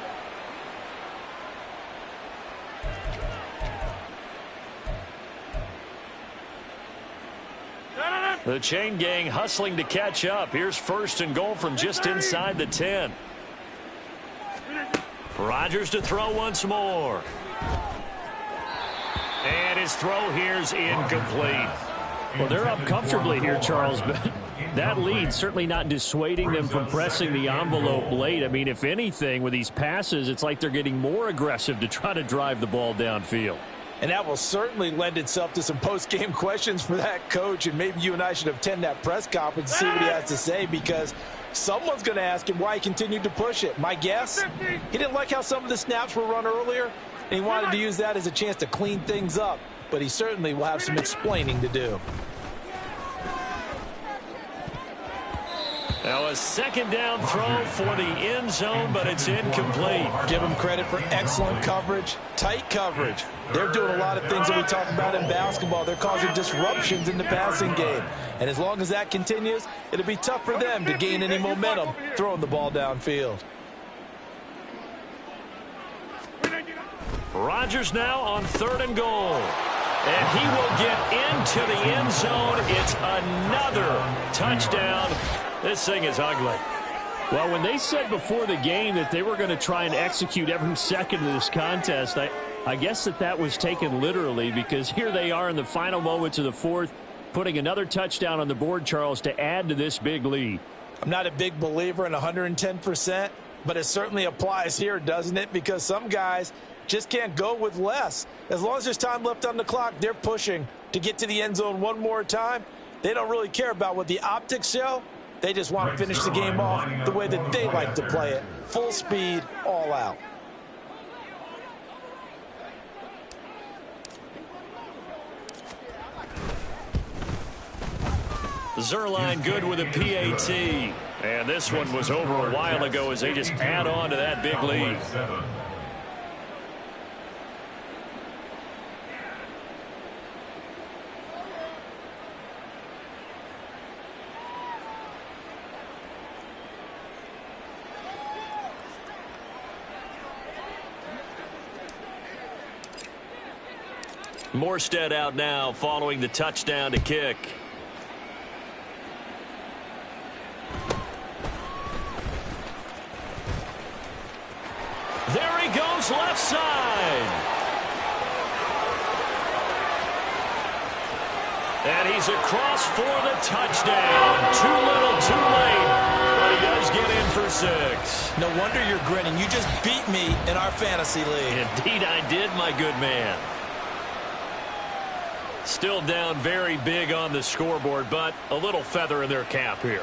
[SPEAKER 1] The chain gang hustling to catch up. Here's 1st and goal from just inside the 10. Rodgers to throw once more. And his throw here's incomplete.
[SPEAKER 6] Well, they're up comfortably here, Charles, but that lead certainly not dissuading them from pressing the envelope late. I mean, if anything, with these passes, it's like they're getting more aggressive to try to drive the ball downfield.
[SPEAKER 3] And that will certainly lend itself to some post-game questions for that coach. And maybe you and I should attend that press conference and see what he has to say, because someone's going to ask him why he continued to push it. My guess, he didn't like how some of the snaps were run earlier, and he wanted to use that as a chance to clean things up. But he certainly will have some explaining to do.
[SPEAKER 1] Now a 2nd down throw for the end zone, but it's incomplete.
[SPEAKER 3] Give them credit for excellent coverage, tight coverage. They're doing a lot of things that we talk about in basketball. They're causing disruptions in the passing game. And as long as that continues, it'll be tough for them to gain any momentum throwing the ball downfield.
[SPEAKER 1] Rodgers now on 3rd and goal. And he will get into the end zone. It's another touchdown. This thing is ugly.
[SPEAKER 6] Well, when they said before the game that they were going to try and execute every second of this contest, I guess that was taken literally, because here they are in the final moments of the 4th, putting another touchdown on the board, Charles, to add to this big lead.
[SPEAKER 3] I'm not a big believer in 110%, but it certainly applies here, doesn't it? Because some guys just can't go with less. As long as there's time left on the clock, they're pushing to get to the end zone one more time. They don't really care about what the optics show. They just want to finish the game off the way that they like to play it. Full speed, all out.
[SPEAKER 1] Zerline good with a PAT. And this one was over a while ago as they just add on to that big lead. Morstead out now following the touchdown to kick. There he goes left side. And he's across for the touchdown. Too little, too late. But he does get in for 6.
[SPEAKER 3] No wonder you're grinning. You just beat me in our fantasy league.
[SPEAKER 1] Indeed I did, my good man. Still down very big on the scoreboard, but a little feather in their cap here.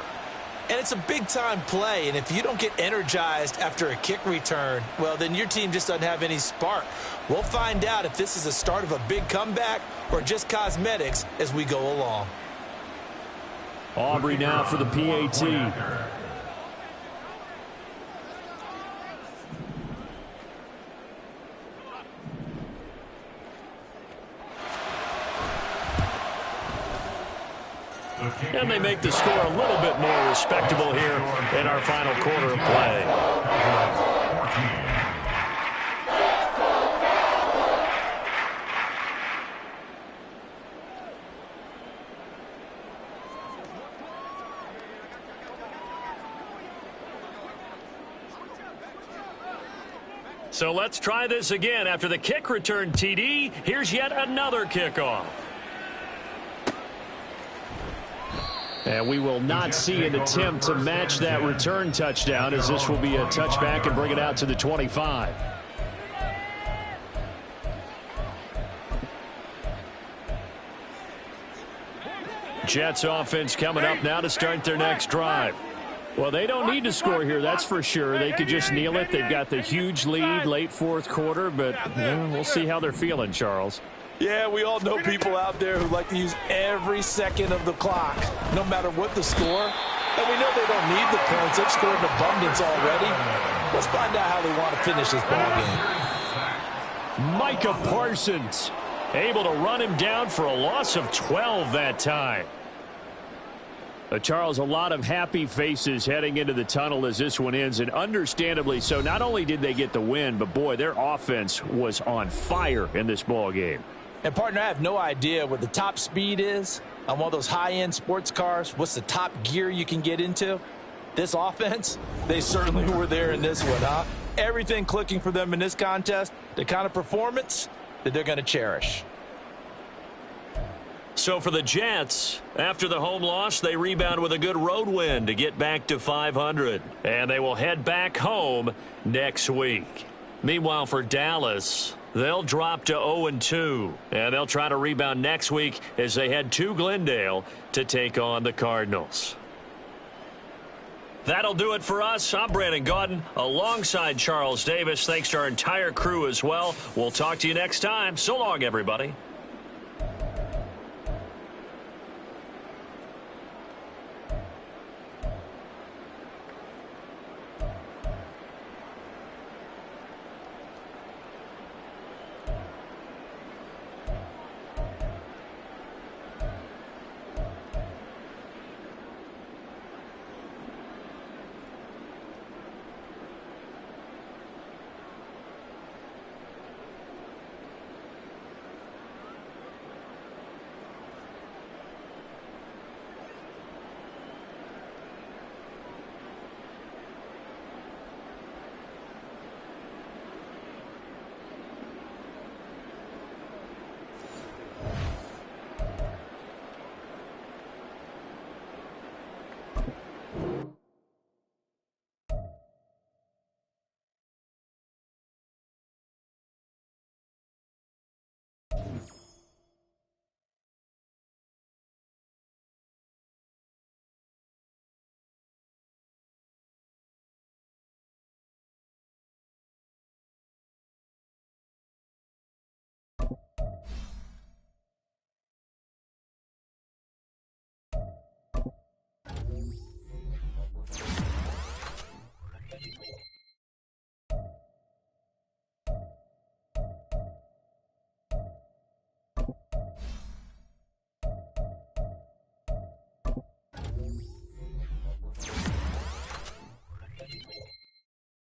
[SPEAKER 3] And it's a big-time play, and if you don't get energized after a kick return, well, then your team just doesn't have any spark. We'll find out if this is the start of a big comeback or just cosmetics as we go along.
[SPEAKER 6] Aubrey now for the PAT.
[SPEAKER 1] And they make the score a little bit more respectable here in our final quarter of play. So let's try this again. After the kick return TD, here's yet another kickoff.
[SPEAKER 6] And we will not see an attempt to match that return touchdown, as this will be a touchback and bring it out to the 25. Jets offense coming up now to start their next drive. Well, they don't need to score here, that's for sure. They could just kneel it. They've got the huge lead late fourth quarter, but we'll see how they're feeling, Charles.
[SPEAKER 3] Yeah, we all know people out there who like to use every second of the clock, no matter what the score. And we know they don't need the points. They've scored in abundance already. Let's find out how they want to finish this ball game.
[SPEAKER 1] Micah Parsons able to run him down for a loss of 12 that time.
[SPEAKER 6] Charles, a lot of happy faces heading into the tunnel as this one ends, and understandably so. Not only did they get the win, but, boy, their offense was on fire in this ball game.
[SPEAKER 3] And, partner, I have no idea what the top speed is on one of those high-end sports cars. What's the top gear you can get into? This offense, they certainly were there in this one, huh? Everything clicking for them in this contest, the kind of performance that they're going to cherish.
[SPEAKER 1] So for the Jets, after the home loss, they rebound with a good road win to get back to 500. And they will head back home next week. Meanwhile, for Dallas, they'll drop to 0-2. And they'll try to rebound next week as they head to Glendale to take on the Cardinals. That'll do it for us. I'm Brandon Gaudin alongside Charles Davis. Thanks to our entire crew as well. We'll talk to you next time. So long, everybody.